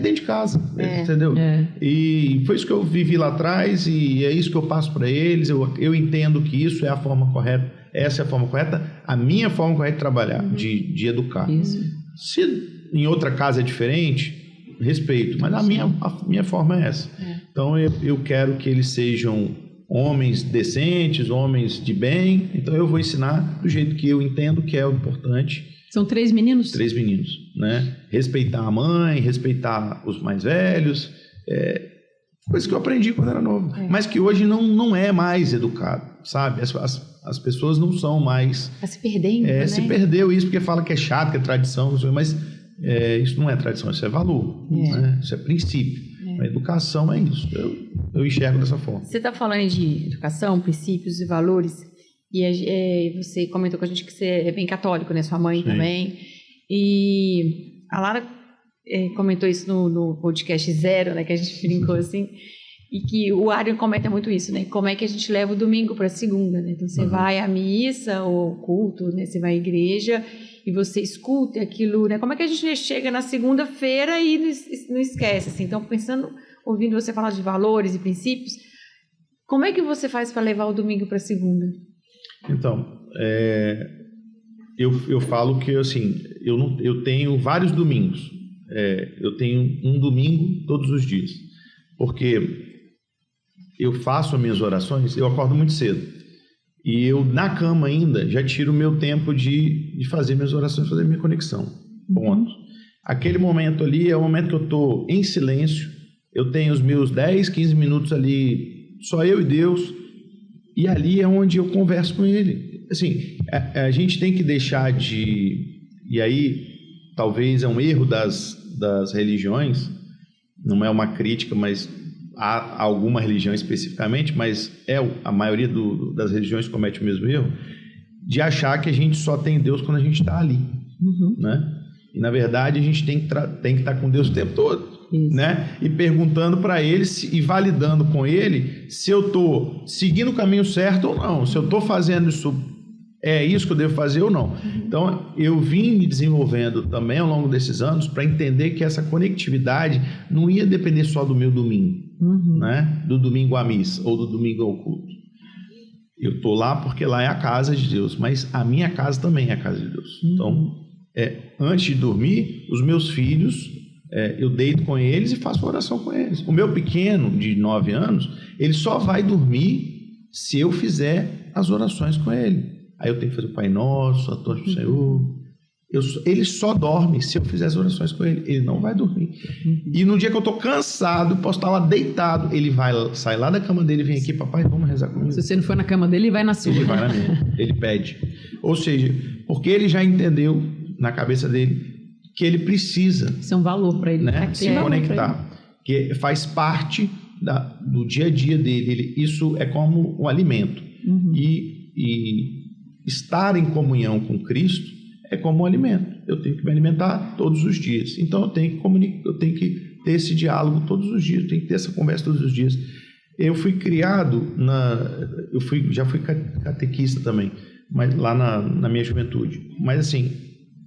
dentro de casa, entendeu? E foi isso que eu vivi lá atrás e é isso que eu passo para eles. Eu entendo que isso é a forma correta, essa é a forma correta, a minha forma correta de trabalhar, de educar. Isso. Se em outra casa é diferente, respeito, mas a minha forma é essa. Então eu quero que eles sejam homens decentes, homens de bem, então eu vou ensinar do jeito que eu entendo que é o importante. São 3 meninos? 3 meninos, né? Respeitar a mãe, respeitar os mais velhos, coisa que eu aprendi quando era novo, mas que hoje não é mais educado, sabe? As pessoas não são mais... Tá se perdendo, né? Se perdeu isso porque fala que é chato, que é tradição, mas isso não é tradição, isso é valor, né? Isso é princípio. A educação é isso, eu enxergo dessa forma. Você está falando de educação, princípios e valores, e você comentou com a gente que você é bem católico, né? Sua mãe também. E a Lara comentou isso no podcast 0, né? Que a gente brincou assim. E que o Arion comenta muito isso, né? Como é que a gente leva o domingo para a segunda, né? Então, você vai à missa ou culto, né? Você vai à igreja e você escuta aquilo, né? Como é que a gente chega na segunda-feira e não esquece, assim? Então, ouvindo você falar de valores e princípios, como é que você faz para levar o domingo para a segunda? Então, eu falo que, assim, eu tenho vários domingos. Eu tenho um domingo todos os dias. Porque eu faço as minhas orações, eu acordo muito cedo. E eu, na cama ainda, já tiro o meu tempo de fazer minhas orações, fazer minha conexão. Ponto. Aquele momento ali é o momento que eu estou em silêncio, eu tenho os meus 10, 15 minutos ali, só eu e Deus, e ali é onde eu converso com Ele. Assim, a gente tem que deixar e aí, talvez é um erro das religiões, não é uma crítica, mas há alguma religião especificamente, mas a maioria das religiões comete o mesmo erro, de achar que a gente só tem Deus quando a gente está ali, né? E na verdade a gente tem que estar com Deus o tempo todo, né? E perguntando para Ele e validando com Ele se eu estou seguindo o caminho certo ou não, se eu estou fazendo isso é isso que eu devo fazer ou não. Então, eu vim me desenvolvendo também ao longo desses anos para entender que essa conectividade não ia depender só do meu domingo, né? Do domingo à missa ou do domingo ao culto. Eu estou lá porque lá é a casa de Deus, mas a minha casa também é a casa de Deus. Então, antes de dormir, os meus filhos, eu deito com eles e faço oração com eles. O meu pequeno, de 9 anos, ele só vai dormir se eu fizer as orações com ele. Aí eu tenho que fazer o Pai Nosso, a todos do Senhor. Ele só dorme se eu fizer as orações com ele. Ele não vai dormir. E no dia que eu estou cansado, posso estar lá deitado, ele sai lá da cama dele e vem aqui, papai, vamos rezar comigo. Se você não for na cama dele, ele vai na sua. Ele vai na minha. Ele pede. Ou seja, porque ele já entendeu na cabeça dele que ele precisa. Isso é um valor para ele, né? Se conectar. Que faz parte do dia a dia dele. Isso é como o alimento. E estar em comunhão com Cristo é como um alimento. Eu tenho que me alimentar todos os dias. Então eu tenho que ter esse diálogo todos os dias, eu tenho que ter essa conversa todos os dias. Eu fui criado já fui catequista também, mas lá na minha juventude. Mas assim,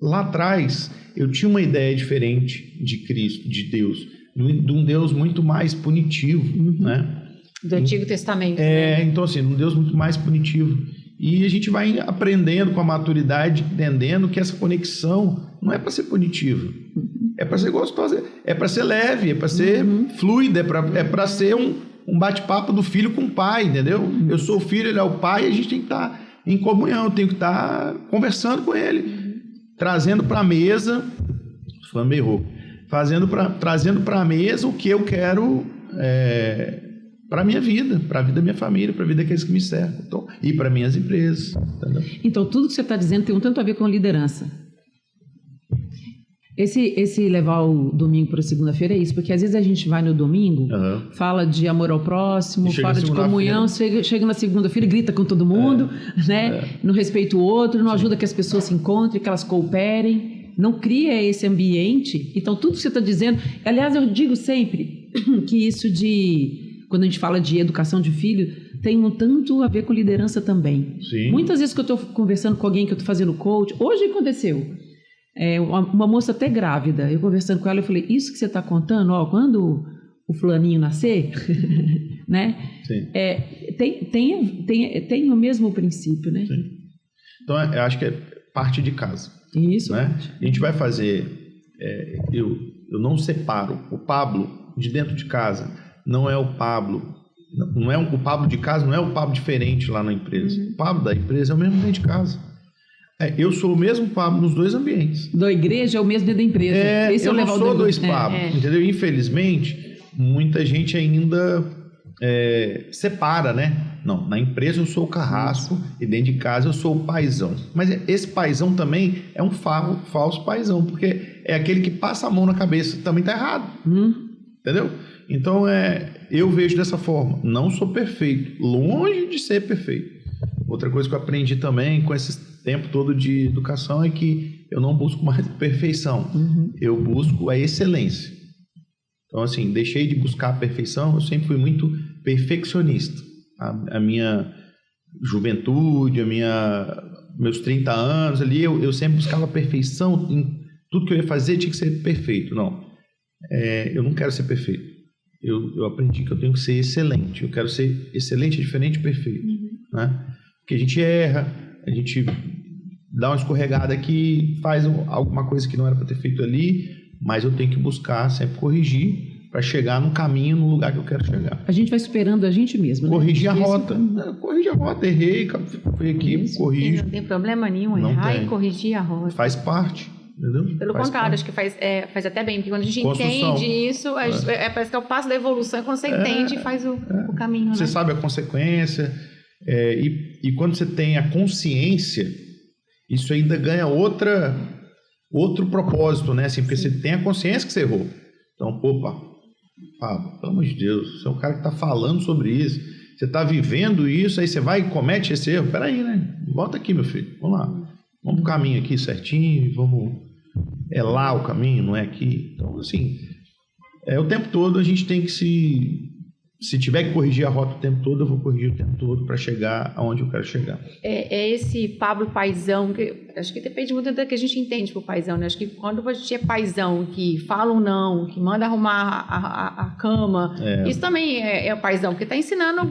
lá atrás eu tinha uma ideia diferente de Cristo, de Deus, de um Deus muito mais punitivo, né? Do Antigo Testamento. Então assim, um Deus muito mais punitivo. E a gente vai aprendendo com a maturidade, entendendo que essa conexão não é para ser punitiva, é para ser gostosa, é para ser leve, é para ser fluida, é para ser um bate-papo do filho com o pai, entendeu? Eu sou o filho, ele é o pai, e a gente tem que estar em comunhão, eu tenho que estar conversando com ele, trazendo para a mesa, falando meio rouco, trazendo para a mesa o que eu quero para a minha vida, para a vida da minha família, para a vida daqueles que me cercam, então, e para minhas empresas. Entendeu? Então, tudo que você está dizendo tem um tanto a ver com liderança. Esse levar o domingo para a segunda-feira é isso, porque às vezes a gente vai no domingo, fala de amor ao próximo, fala de comunhão, chega na segunda-feira e grita com todo mundo, né? Não respeita o outro, não ajuda que as pessoas se encontrem, que elas cooperem, não cria esse ambiente. Então, tudo que você está dizendo... Aliás, eu digo sempre que isso quando a gente fala de educação de filho, tem um tanto a ver com liderança também. Sim. Muitas vezes que eu estou conversando com alguém que eu estou fazendo coach, hoje aconteceu, uma moça até grávida, eu conversando com ela, eu falei, isso que você está contando, quando o fulaninho nascer, né? Sim. Tem o mesmo princípio, né? Sim. Então, eu acho que é parte de casa. Isso. Né? A gente vai fazer... eu não separo o Pablo de dentro de casa. Não é o Pablo, o Pablo de casa não é o Pablo diferente lá na empresa. O Pablo da empresa é o mesmo dentro de casa. Eu sou o mesmo Pablo nos dois ambientes. Da igreja é o mesmo dentro da empresa. Eu não sou dois Pablos, entendeu? Infelizmente, muita gente ainda separa, né? Não, na empresa eu sou o carrasco e dentro de casa eu sou o paizão. Mas esse paizão também é um falso paizão, porque é aquele que passa a mão na cabeça, também está errado. Entendeu? Então, eu vejo dessa forma. Não sou perfeito. Longe de ser perfeito. Outra coisa que eu aprendi também com esse tempo todo de educação é que eu não busco mais perfeição. Eu busco a excelência. Então, assim, deixei de buscar a perfeição. Eu sempre fui muito perfeccionista. A minha juventude, meus 30 anos ali, eu sempre buscava perfeição. Em tudo que eu ia fazer tinha que ser perfeito. Não. Eu não quero ser perfeito. Eu aprendi que eu tenho que ser excelente. Eu quero ser excelente, diferente e perfeito. Né? Porque a gente erra, a gente dá uma escorregada aqui, faz alguma coisa que não era para ter feito ali, mas eu tenho que buscar sempre corrigir para chegar no caminho, no lugar que eu quero chegar. A gente vai superando a gente mesmo. Né? Corrigir a rota. Corrigir a rota. Errei, fui aqui, corrijo. Não tem problema nenhum errar e corrigir a rota. Faz parte. Entendeu? Pelo contrário, acho que faz até bem, porque quando a gente entende isso, parece que é o passo da evolução, é quando você entende e faz o caminho. Você sabe a consequência, e quando você tem a consciência, isso ainda ganha outro propósito, né? Assim, porque você tem a consciência que você errou. Então, Pablo, pelo amor de Deus, você é um cara que está falando sobre isso, você está vivendo isso, aí você vai e comete esse erro. Peraí, né? Volta aqui, meu filho, vamos lá. Vamos pro caminho aqui certinho, vamos... É lá o caminho, não é aqui. Então, assim, o tempo todo a gente tem que se tiver que corrigir a rota o tempo todo, eu vou corrigir o tempo todo para chegar aonde eu quero chegar. É esse Pablo paizão, que acho que depende muito do que a gente entende por paizão, né? Acho que quando a gente é paizão, que fala um não, que manda arrumar a cama, isso também é o paizão, porque está ensinando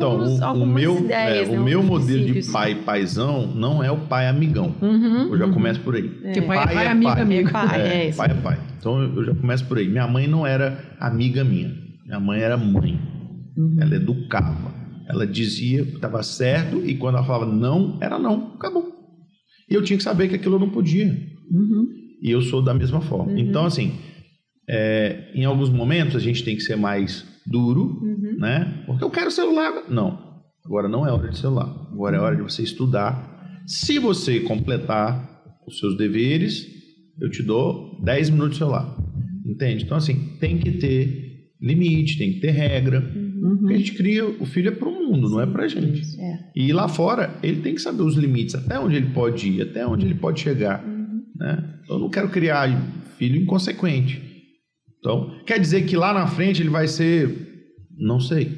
algumas ideias. O meu modelo de pai paizão não é o pai amigão. Eu já começo por aí. Porque pai é amigo. Pai é pai. Então eu já começo por aí. Minha mãe não era amiga minha. Minha mãe era mãe. Ela educava. Ela dizia que estava certo e quando ela falava não, era não. Acabou. E eu tinha que saber que aquilo eu não podia. E eu sou da mesma forma. Então, assim, em alguns momentos a gente tem que ser mais duro, né? Porque eu quero celular. Não. Agora não é hora de celular. Agora é hora de você estudar. Se você completar os seus deveres, eu te dou 10 minutos de celular. Entende? Então, assim, tem que ter limite, tem que ter regra. Porque a gente cria, o filho é para o mundo, não é para a gente. E lá fora, ele tem que saber os limites, até onde ele pode ir, até onde ele pode chegar. Né? Eu não quero criar filho inconsequente. Então, quer dizer que lá na frente ele vai ser... Não sei.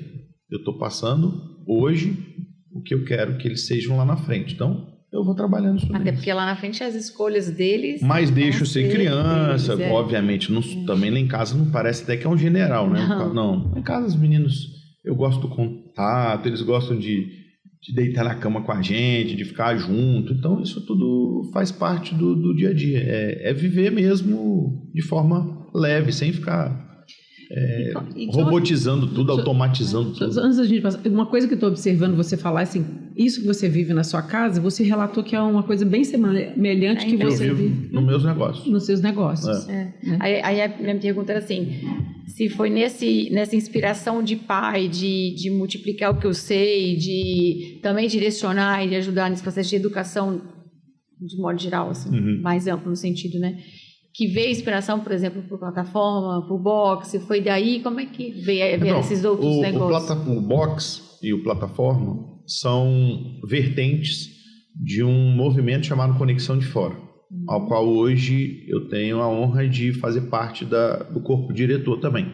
Eu estou passando hoje o que eu quero que eles sejam lá na frente. Então, eu vou trabalhando sobre isso. Até porque lá na frente as escolhas deles... Mas deixo ser criança, deles, obviamente. Não, também lá em casa não parece até que é um general, né? Não. Em casa os meninos, eu gosto do contato, eles gostam de deitar na cama com a gente, de ficar junto. Então isso tudo faz parte do dia a dia. É viver mesmo de forma leve, sem ficar... robotizando tudo, automatizando tudo. Antes da gente passar, uma coisa que eu estou observando você falar, assim, isso que você vive na sua casa, você relatou que é uma coisa bem semelhante que você vive nos meus negócios. Nos seus negócios. Aí a minha pergunta era assim, se foi nessa inspiração de pai, de multiplicar o que eu sei, de também direcionar e de ajudar nesse processo de educação, de modo geral, assim, mais amplo no sentido, né? Que veio inspiração, por exemplo, para plataforma, para o boxe, foi daí? Como é que veio esses outros negócios? O boxe e o plataforma são vertentes de um movimento chamado Conexão de Fora, ao qual hoje eu tenho a honra de fazer parte do corpo diretor também.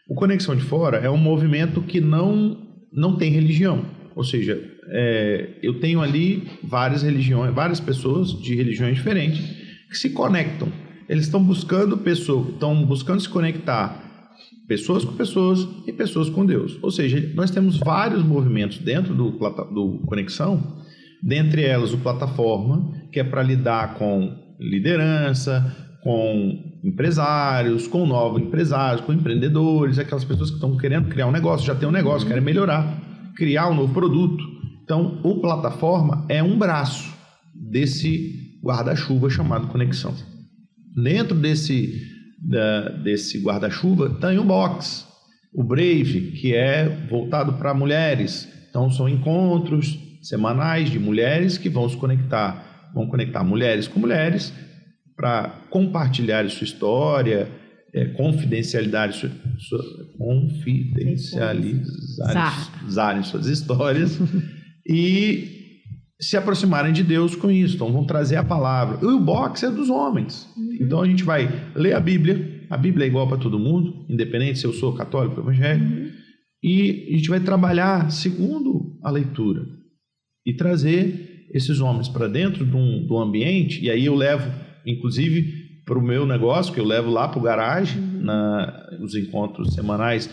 O Conexão de Fora é um movimento que não tem religião, ou seja, eu tenho ali várias religiões, várias pessoas de religiões diferentes que se conectam. Eles estão buscando se conectar pessoas com pessoas e pessoas com Deus. Ou seja, nós temos vários movimentos dentro do Conexão, dentre elas o Plataforma, que é para lidar com liderança, com empresários, com novos empresários, com empreendedores, aquelas pessoas que estão querendo criar um negócio, já tem um negócio, querem melhorar, criar um novo produto. Então, o Plataforma é um braço desse guarda-chuva chamado Conexão. Dentro desse guarda-chuva tem o box, o Brave, que é voltado para mulheres. Então são encontros semanais de mulheres que vão conectar mulheres com mulheres para compartilhar sua história, confidencializarem suas histórias e se aproximarem de Deus com isso. Então vão trazer a palavra. E o box é dos homens. Então a gente vai ler a Bíblia é igual para todo mundo, independente se eu sou católico ou evangélico, e a gente vai trabalhar segundo a leitura e trazer esses homens para dentro do ambiente. E aí eu levo, inclusive, para o meu negócio, que eu levo lá para o garagem, nos encontros semanais.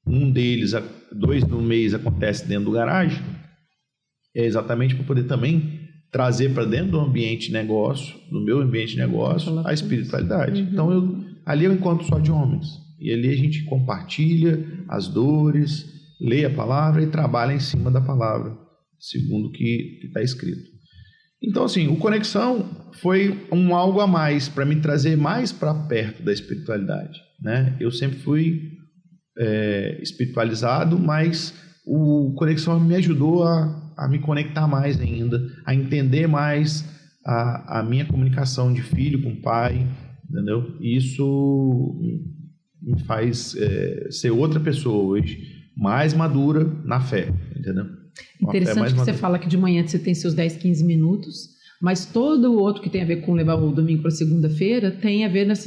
Um deles, 2 no mês, acontece dentro do garagem. É exatamente para poder também trazer para dentro do ambiente de negócio, do meu ambiente de negócio, a espiritualidade. Então, ali eu encontro só de homens. E ali a gente compartilha as dores, lê a palavra e trabalha em cima da palavra, segundo o que está escrito. Então, assim, o Conexão foi algo a mais para me trazer mais para perto da espiritualidade, né? Eu sempre fui espiritualizado, mas o Conexão me ajudou a me conectar mais ainda, a entender mais a minha comunicação de filho com pai, entendeu? E isso me faz ser outra pessoa hoje, mais madura na fé, entendeu? Interessante que você fala que de manhã você tem seus 10, 15 minutos, mas todo o outro que tem a ver com levar o domingo para segunda-feira tem a ver nas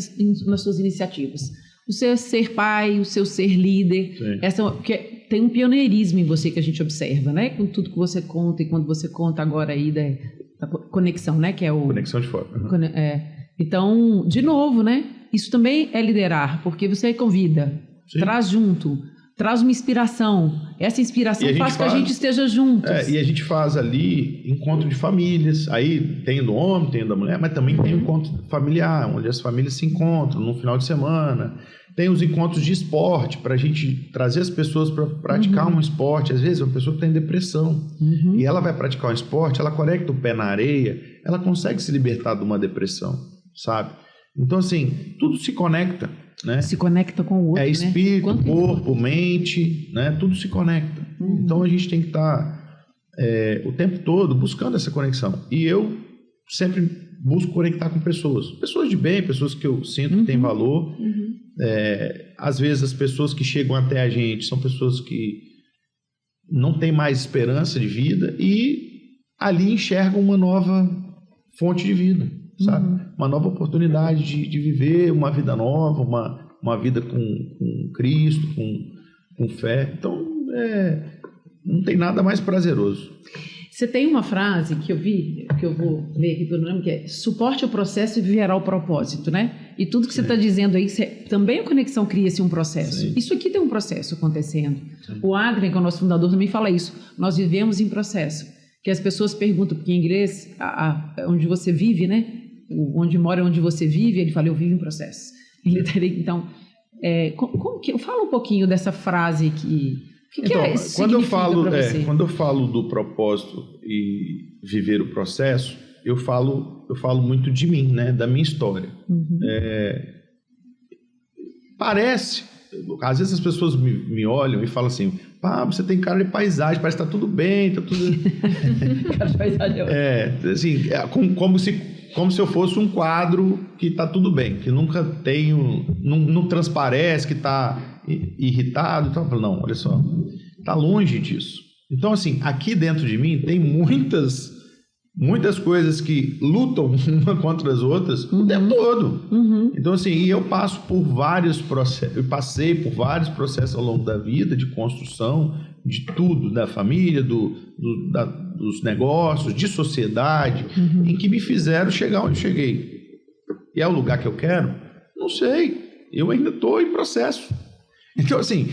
suas iniciativas. O seu ser pai, o seu ser líder, porque tem um pioneirismo em você que a gente observa, né? Com tudo que você conta, e quando você conta agora aí da conexão, né? Que é o... Conexão de fora. Então, de novo, né? Isso também é liderar, porque você convida, traz junto, traz uma inspiração. Essa inspiração faz que a gente esteja juntos. E a gente faz ali encontro de famílias. Aí tem do homem, tem da mulher, mas também tem o encontro familiar, onde as famílias se encontram no final de semana. Tem os encontros de esporte, para a gente trazer as pessoas para praticar um esporte. Às vezes, uma pessoa que tem depressão e ela vai praticar um esporte, ela conecta o pé na areia, ela consegue se libertar de uma depressão, sabe? Então, assim, tudo se conecta. Né? Se conecta com o outro, espírito, corpo, mente, né? Tudo se conecta. Então a gente tem que estar o tempo todo buscando essa conexão. E eu sempre busco conectar com pessoas de bem, pessoas que eu sinto que têm valor. Às vezes as pessoas que chegam até a gente são pessoas que não têm mais esperança de vida e ali enxergam uma nova fonte de vida. Sabe? Uma nova oportunidade de viver uma vida nova, uma vida com Cristo, com fé. Então, não tem nada mais prazeroso. Você tem uma frase que eu vi, que eu vou ler aqui pelo nome, que é: suporte o processo e viverá o propósito, né? E tudo que você está dizendo aí, também a conexão cria-se um processo. Sim. Isso aqui tem um processo acontecendo. Sim. O Agner, que é o nosso fundador, também fala isso. Nós vivemos em processo. Que as pessoas perguntam, porque em inglês, onde você vive, né? Onde mora, onde você vive, ele fala: eu vivo em processo. Então, fala um pouquinho dessa frase que quando eu falo do propósito e viver o processo, eu falo muito de mim, né, da minha história. Parece, às vezes as pessoas me olham e falam assim: você tem cara de paisagem, parece que está tudo bem, está tudo. Cara de paisagem. Assim, como se eu fosse um quadro que está tudo bem, que nunca tenho, não transparece, que está irritado. Então, não, olha só, está longe disso. Então, assim, aqui dentro de mim tem muitas coisas que lutam uma contra as outras o tempo todo. Então, assim, eu passo por vários processos, eu passei por vários processos ao longo da vida, de construção, de tudo, da família, dos negócios, de sociedade, em que me fizeram chegar onde cheguei. E é o lugar que eu quero? Não sei, eu ainda estou em processo. Então, assim,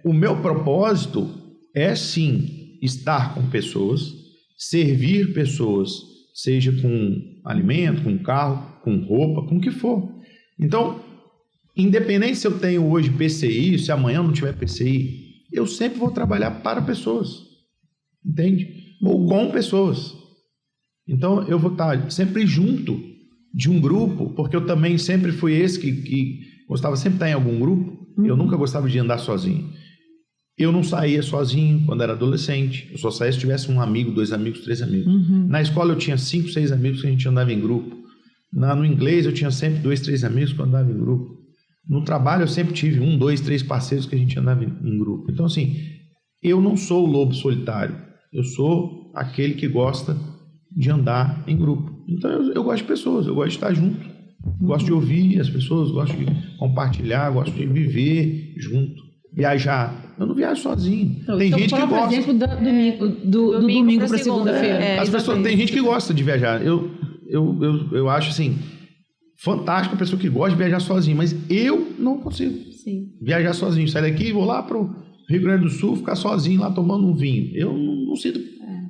o meu propósito é, sim, estar com pessoas, servir pessoas, seja com alimento, com carro, com roupa, com o que for. Então, independente se eu tenho hoje PCI, se amanhã não tiver PCI, eu sempre vou trabalhar para pessoas, entende? Ou com pessoas. Então, eu vou estar sempre junto de um grupo, porque eu também sempre fui esse que gostava sempre de estar em algum grupo. Eu nunca gostava de andar sozinho. Eu não saía sozinho quando era adolescente. Eu só saía se tivesse um amigo, 2 amigos, 3 amigos. Na escola eu tinha 5, 6 amigos que a gente andava em grupo. No inglês eu tinha sempre 2, 3 amigos que eu andava em grupo. No trabalho eu sempre tive 1, 2, 3 parceiros que a gente andava em grupo. Então, assim, eu não sou o lobo solitário. Eu sou aquele que gosta de andar em grupo. Então, eu gosto de pessoas, eu gosto de estar junto. Gosto de ouvir as pessoas, gosto de compartilhar, gosto de viver junto. Viajar. Eu não viajo sozinho. Então, tem gente que gosta. Por exemplo, do domingo para segunda-feira. As pessoas, tem gente que gosta de viajar. Eu acho assim, fantástico a pessoa que gosta de viajar sozinha, mas eu não consigo viajar sozinho. Sair daqui e vou lá para o Rio Grande do Sul, ficar sozinho lá tomando um vinho. Eu não sinto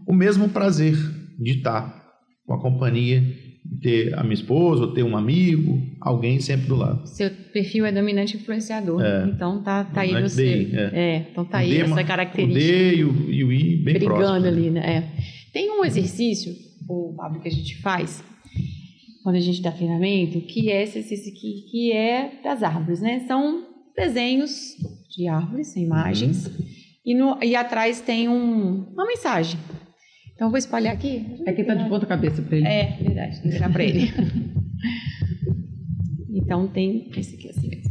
o mesmo prazer de estar com a companhia, de ter a minha esposa, ou ter um amigo, alguém sempre do lado. Seu perfil é dominante influenciador, então tá aí você. Então tá aí essa característica. O D e o I bem brigando próximo, ali, né? Tem um exercício, o Pablo, que a gente faz quando a gente dá treinamento, que é esse exercício que é das árvores, né? São desenhos de árvores, imagens, e atrás tem uma mensagem. Então, eu vou espalhar aqui. Aqui está de ponta cabeça para ele. É, verdade, tem que virar para ele. Então, tem esse aqui assim mesmo.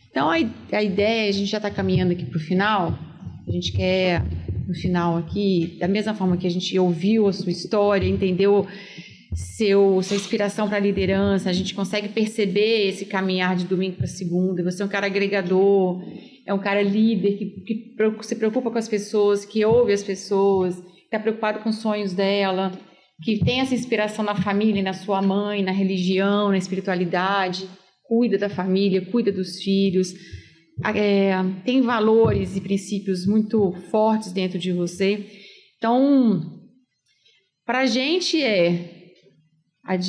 Então, a ideia, a gente já está caminhando aqui para o final. A gente quer, no final aqui, da mesma forma que a gente ouviu a sua história, entendeu sua inspiração para a liderança, a gente consegue perceber esse caminhar de domingo para segunda. Você é um cara agregador, é um cara líder, que se preocupa com as pessoas, que ouve as pessoas, que está preocupado com os sonhos dela, que tem essa inspiração na família, na sua mãe, na religião, na espiritualidade, cuida da família, cuida dos filhos, tem valores e princípios muito fortes dentro de você. Então, para a gente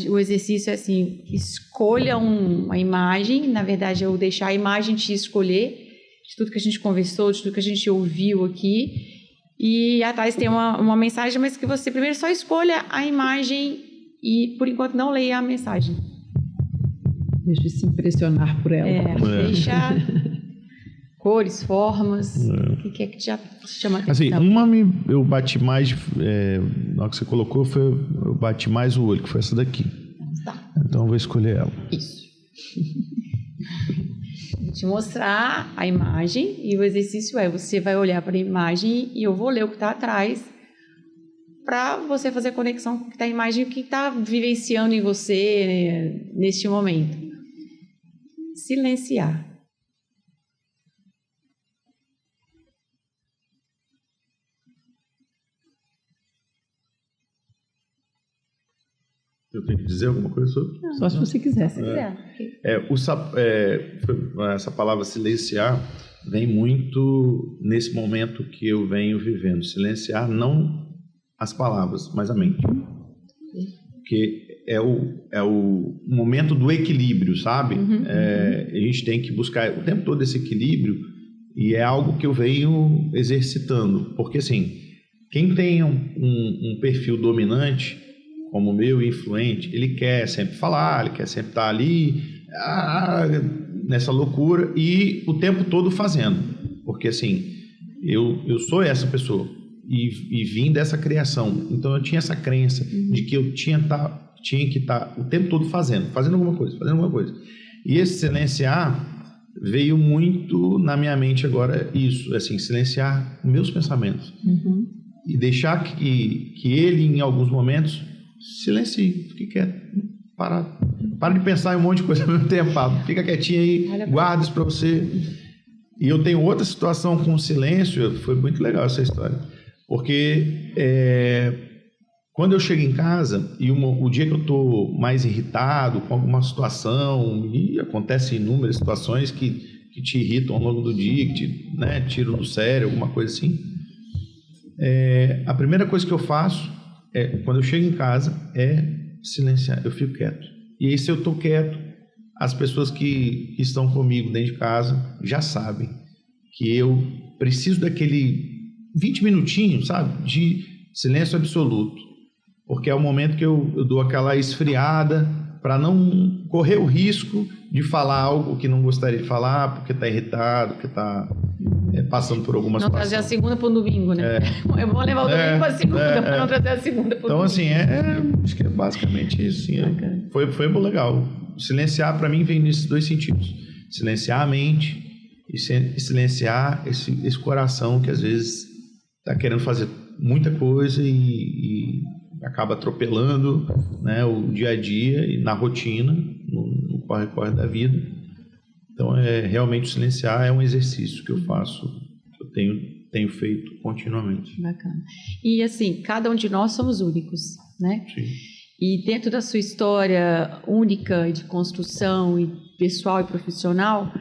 o exercício é assim, escolha uma imagem, na verdade eu deixar a imagem te escolher, de tudo que a gente conversou, de tudo que a gente ouviu aqui, e atrás tem uma mensagem, mas que você primeiro só escolha a imagem e, por enquanto, não leia a mensagem. Deixa se impressionar por ela. Deixa cores, formas, o que é que te chama a atenção? Assim, eu bati mais, na hora que você colocou, eu bati mais o olho, que foi essa daqui. Tá. Então eu vou escolher ela. Isso. Vou te mostrar a imagem e o exercício você vai olhar para a imagem e eu vou ler o que está atrás para você fazer a conexão com o que está a imagem e o que está vivenciando em você neste momento. Silenciar. Eu tenho que dizer alguma coisa sobre? Não, só se você quiser. Se quiser. Essa palavra silenciar vem muito nesse momento que eu venho vivendo. Silenciar não as palavras, mas a mente. Porque é o momento do equilíbrio, sabe? A gente tem que buscar o tempo todo esse equilíbrio e é algo que eu venho exercitando. Porque, assim, quem tem um perfil dominante, como o meu, influente, ele quer sempre falar, ele quer sempre estar ali, nessa loucura, e o tempo todo fazendo. Porque, assim, eu sou essa pessoa, e vim dessa criação. Então, eu tinha essa crença de que eu tinha que estar o tempo todo fazendo alguma coisa. E esse silenciar veio muito na minha mente agora, isso, assim, silenciar meus pensamentos. E deixar que ele, em alguns momentos, silencie, fique quieto, para de pensar em um monte de coisa ao mesmo tempo, fica quietinho aí, guarda isso para você. E eu tenho outra situação com o silêncio, foi muito legal essa história, porque quando eu chego em casa e o dia que eu estou mais irritado com alguma situação, e acontecem inúmeras situações que te irritam ao longo do dia, que te tiram do sério, alguma coisa assim, a primeira coisa que eu faço quando eu chego em casa, silenciar, eu fico quieto. E aí, se eu estou quieto, as pessoas que estão comigo dentro de casa já sabem que eu preciso daquele 20 minutinhos, sabe, de silêncio absoluto. Porque é o momento que eu dou aquela esfriada para não correr o risco de falar algo que não gostaria de falar, porque está irritado, porque está passando por alguma situação. Não trazer a segunda para o domingo, né? É bom levar o domingo para a segunda, para não trazer a segunda para o domingo. Então, assim, acho que é basicamente isso. Sim, foi legal. Silenciar, para mim, vem nesses dois sentidos. Silenciar a mente e silenciar esse coração que, às vezes, está querendo fazer muita coisa e acaba atropelando, né, o dia a dia e na rotina, no corre-corre da vida. Então, realmente silenciar é um exercício que eu faço, que eu tenho feito continuamente. Bacana. E assim, cada um de nós somos únicos, né? Sim. E dentro da sua história única de construção e pessoal e profissional,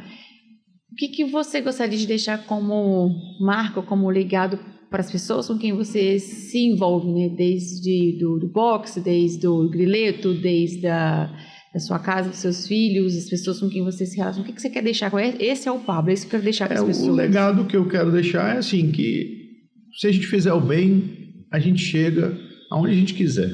o que você gostaria de deixar como marca, como legado para as pessoas com quem você se envolve, né? Desde do boxe, desde o grileto, desde da sua casa, dos seus filhos, as pessoas com quem você se relaciona. O que você quer deixar? Esse é o Pablo, esse que eu quero deixar para as pessoas. O legado que eu quero deixar é assim, que se a gente fizer o bem, a gente chega aonde a gente quiser,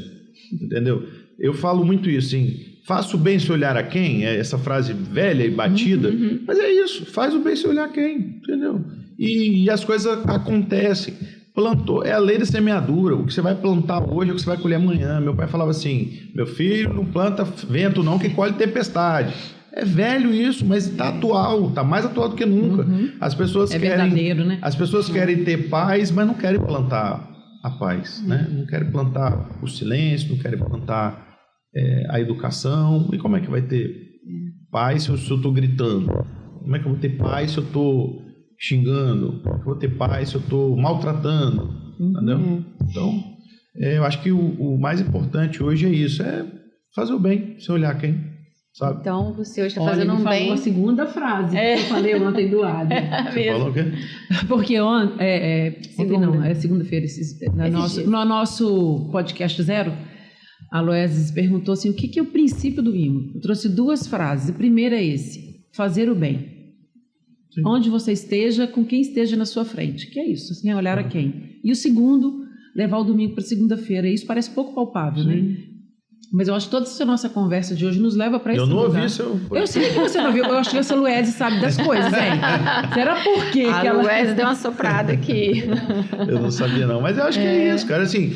entendeu? Eu falo muito isso, assim, faça o bem sem olhar a quem, essa frase velha e batida, mas é isso, faz o bem sem olhar a quem, entendeu? E as coisas acontecem. Plantou, é a lei da semeadura. O que você vai plantar hoje é o que você vai colher amanhã. Meu pai falava assim: meu filho, não planta vento não, que colhe tempestade. É velho isso, mas está atual, está mais atual do que nunca. As pessoas verdadeiro, né? As pessoas querem ter paz, mas não querem plantar a paz, né? Não querem plantar o silêncio, não querem plantar a educação. E como é que vai ter paz se eu estou gritando? Como é que eu vou ter paz se eu estou xingando? Como é que eu vou ter paz se eu estou maltratando? Entendeu? Então, eu acho que o mais importante hoje é isso, é fazer o bem, sem olhar quem, sabe? Então, você hoje está Olha, fazendo ele um falou bem. a segunda frase que eu falei ontem do Adri. Você falou o quê? Porque ontem não, é segunda-feira, no nosso podcast Zero, a Loeses perguntou assim, o que é o princípio do IMO? Eu trouxe 2 frases. A primeira é esse, fazer o bem. Sim. Onde você esteja, com quem esteja na sua frente. Que é isso, sem olhar a quem. E o segundo, levar o domingo para segunda-feira. Isso parece pouco palpável, Sim. né? Mas eu acho que toda essa nossa conversa de hoje nos leva para esse lugar. Eu não ouvi seu... Eu sei que você não ouviu. Eu acho que essa Luese sabe das coisas, hein? Será por quê? A Luese deu uma soprada aqui. Eu não sabia, não. Mas eu acho que é isso, cara. Assim,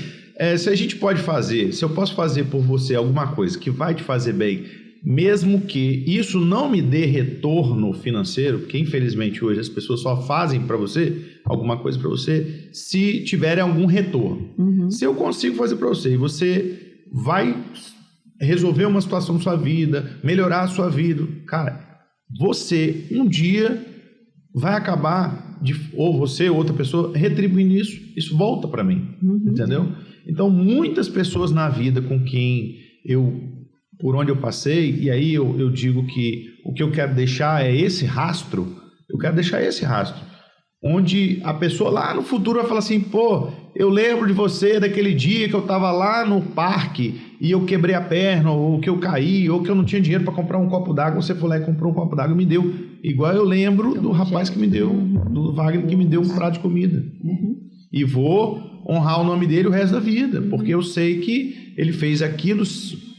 se a gente pode fazer, se eu posso fazer por você alguma coisa que vai te fazer bem, mesmo que isso não me dê retorno financeiro, porque infelizmente hoje as pessoas só fazem para você alguma coisa para você se tiverem algum retorno. Se eu consigo fazer para você e você vai resolver uma situação na sua vida, melhorar a sua vida, cara, você um dia vai acabar ou você ou outra pessoa retribuindo isso volta para mim, entendeu? Então muitas pessoas na vida com quem por onde eu passei, e aí eu digo que o que eu quero deixar é esse rastro, onde a pessoa lá no futuro vai falar assim, pô, eu lembro de você daquele dia que eu estava lá no parque e eu quebrei a perna, ou que eu caí, ou que eu não tinha dinheiro para comprar um copo d'água, você foi lá e comprou um copo d'água e me deu. Igual eu lembro do rapaz que me deu, do Wagner que me deu um prato de comida. E vou honrar o nome dele o resto da vida, porque eu sei que ele fez aquilo,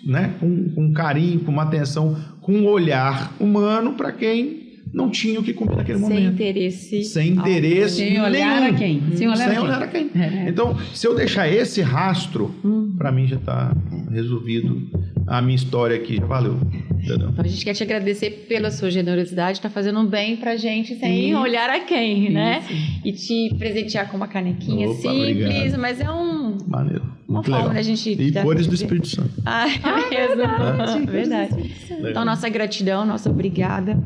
né, com carinho, com uma atenção, com um olhar humano para quem não tinha o que comer naquele momento. Sem interesse Sem olhar a quem. Sem olhar a quem. Então, se eu deixar esse rastro, para mim já está resolvido. A minha história aqui já valeu. Entendeu? Então, a gente quer te agradecer pela sua generosidade, está fazendo um bem pra gente sem olhar a quem, né? E te presentear com uma canequinha simples, obrigado. Mas é maneiro. Uma forma da gente... E cores do Espírito Santo. É verdade. Então, nossa gratidão, nossa obrigada.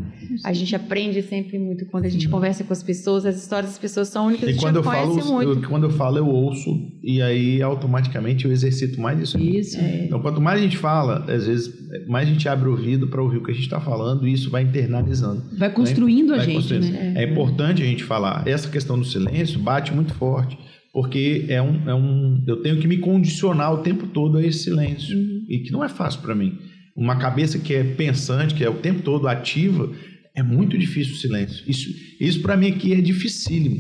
A gente aprende sempre muito quando a gente conversa com as pessoas, as histórias das pessoas são únicas, e a gente quando conhece muito. Quando eu falo, eu ouço, e aí automaticamente eu exercito mais isso. Então, quanto mais a gente fala, às vezes, mais a gente abre o ouvido para ouvir o que a gente está falando, e isso vai internalizando. Vai construindo a gente, né? É importante a gente falar. Essa questão do silêncio bate muito forte, porque eu tenho que me condicionar o tempo todo a esse silêncio, e que não é fácil para mim. Uma cabeça que é pensante, que é o tempo todo ativa, é muito difícil o silêncio. Isso para mim aqui é dificílimo,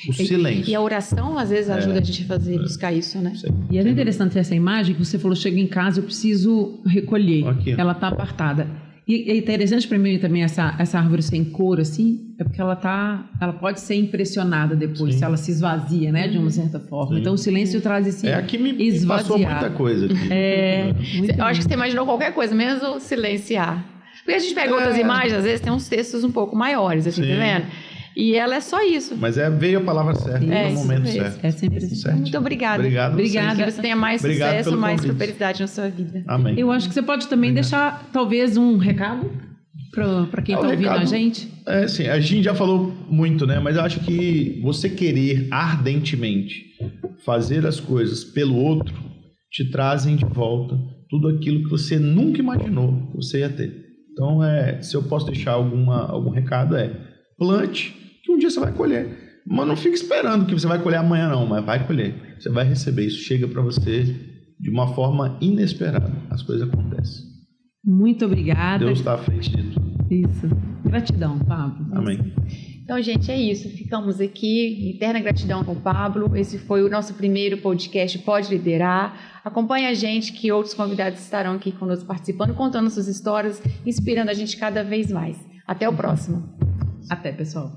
o silêncio. E a oração, às vezes, ajuda a gente a buscar isso, né? E é interessante essa imagem que você falou, chego em casa, eu preciso recolher. Aqui. Ela está apartada. E é interessante para mim também essa árvore sem cor, assim, é porque ela pode ser impressionada depois, se ela se esvazia, né, de uma certa forma. Então o silêncio traz esse aqui me passou muita coisa. Eu acho que você imaginou qualquer coisa, menos silenciar. Porque a gente pega outras imagens, às vezes tem uns textos um pouco maiores, assim, tá vendo? E ela é só isso. Mas veio a palavra certa, no momento certo. É sempre isso. Muito obrigada. Obrigada. Que você tenha mais sucesso, mais prosperidade na sua vida. Amém. Eu acho que você pode também deixar, talvez, um recado para quem está ouvindo a gente. Sim, a gente já falou muito, né? Mas eu acho que você querer ardentemente fazer as coisas pelo outro te trazem de volta tudo aquilo que você nunca imaginou que você ia ter. Então, se eu posso deixar algum recado, plante, que um dia você vai colher. Mas não fique esperando que você vai colher amanhã, não, mas vai colher. Você vai receber, isso chega para você de uma forma inesperada. As coisas acontecem. Muito obrigada. Deus está à frente de tudo. Isso. Gratidão, Pablo. Amém. Então, gente, é isso. Ficamos aqui. Eterna gratidão com o Pablo. Esse foi o nosso primeiro podcast Pode Liderar. Acompanhe a gente, que outros convidados estarão aqui conosco participando, contando suas histórias, inspirando a gente cada vez mais. Até o próximo. Até, pessoal.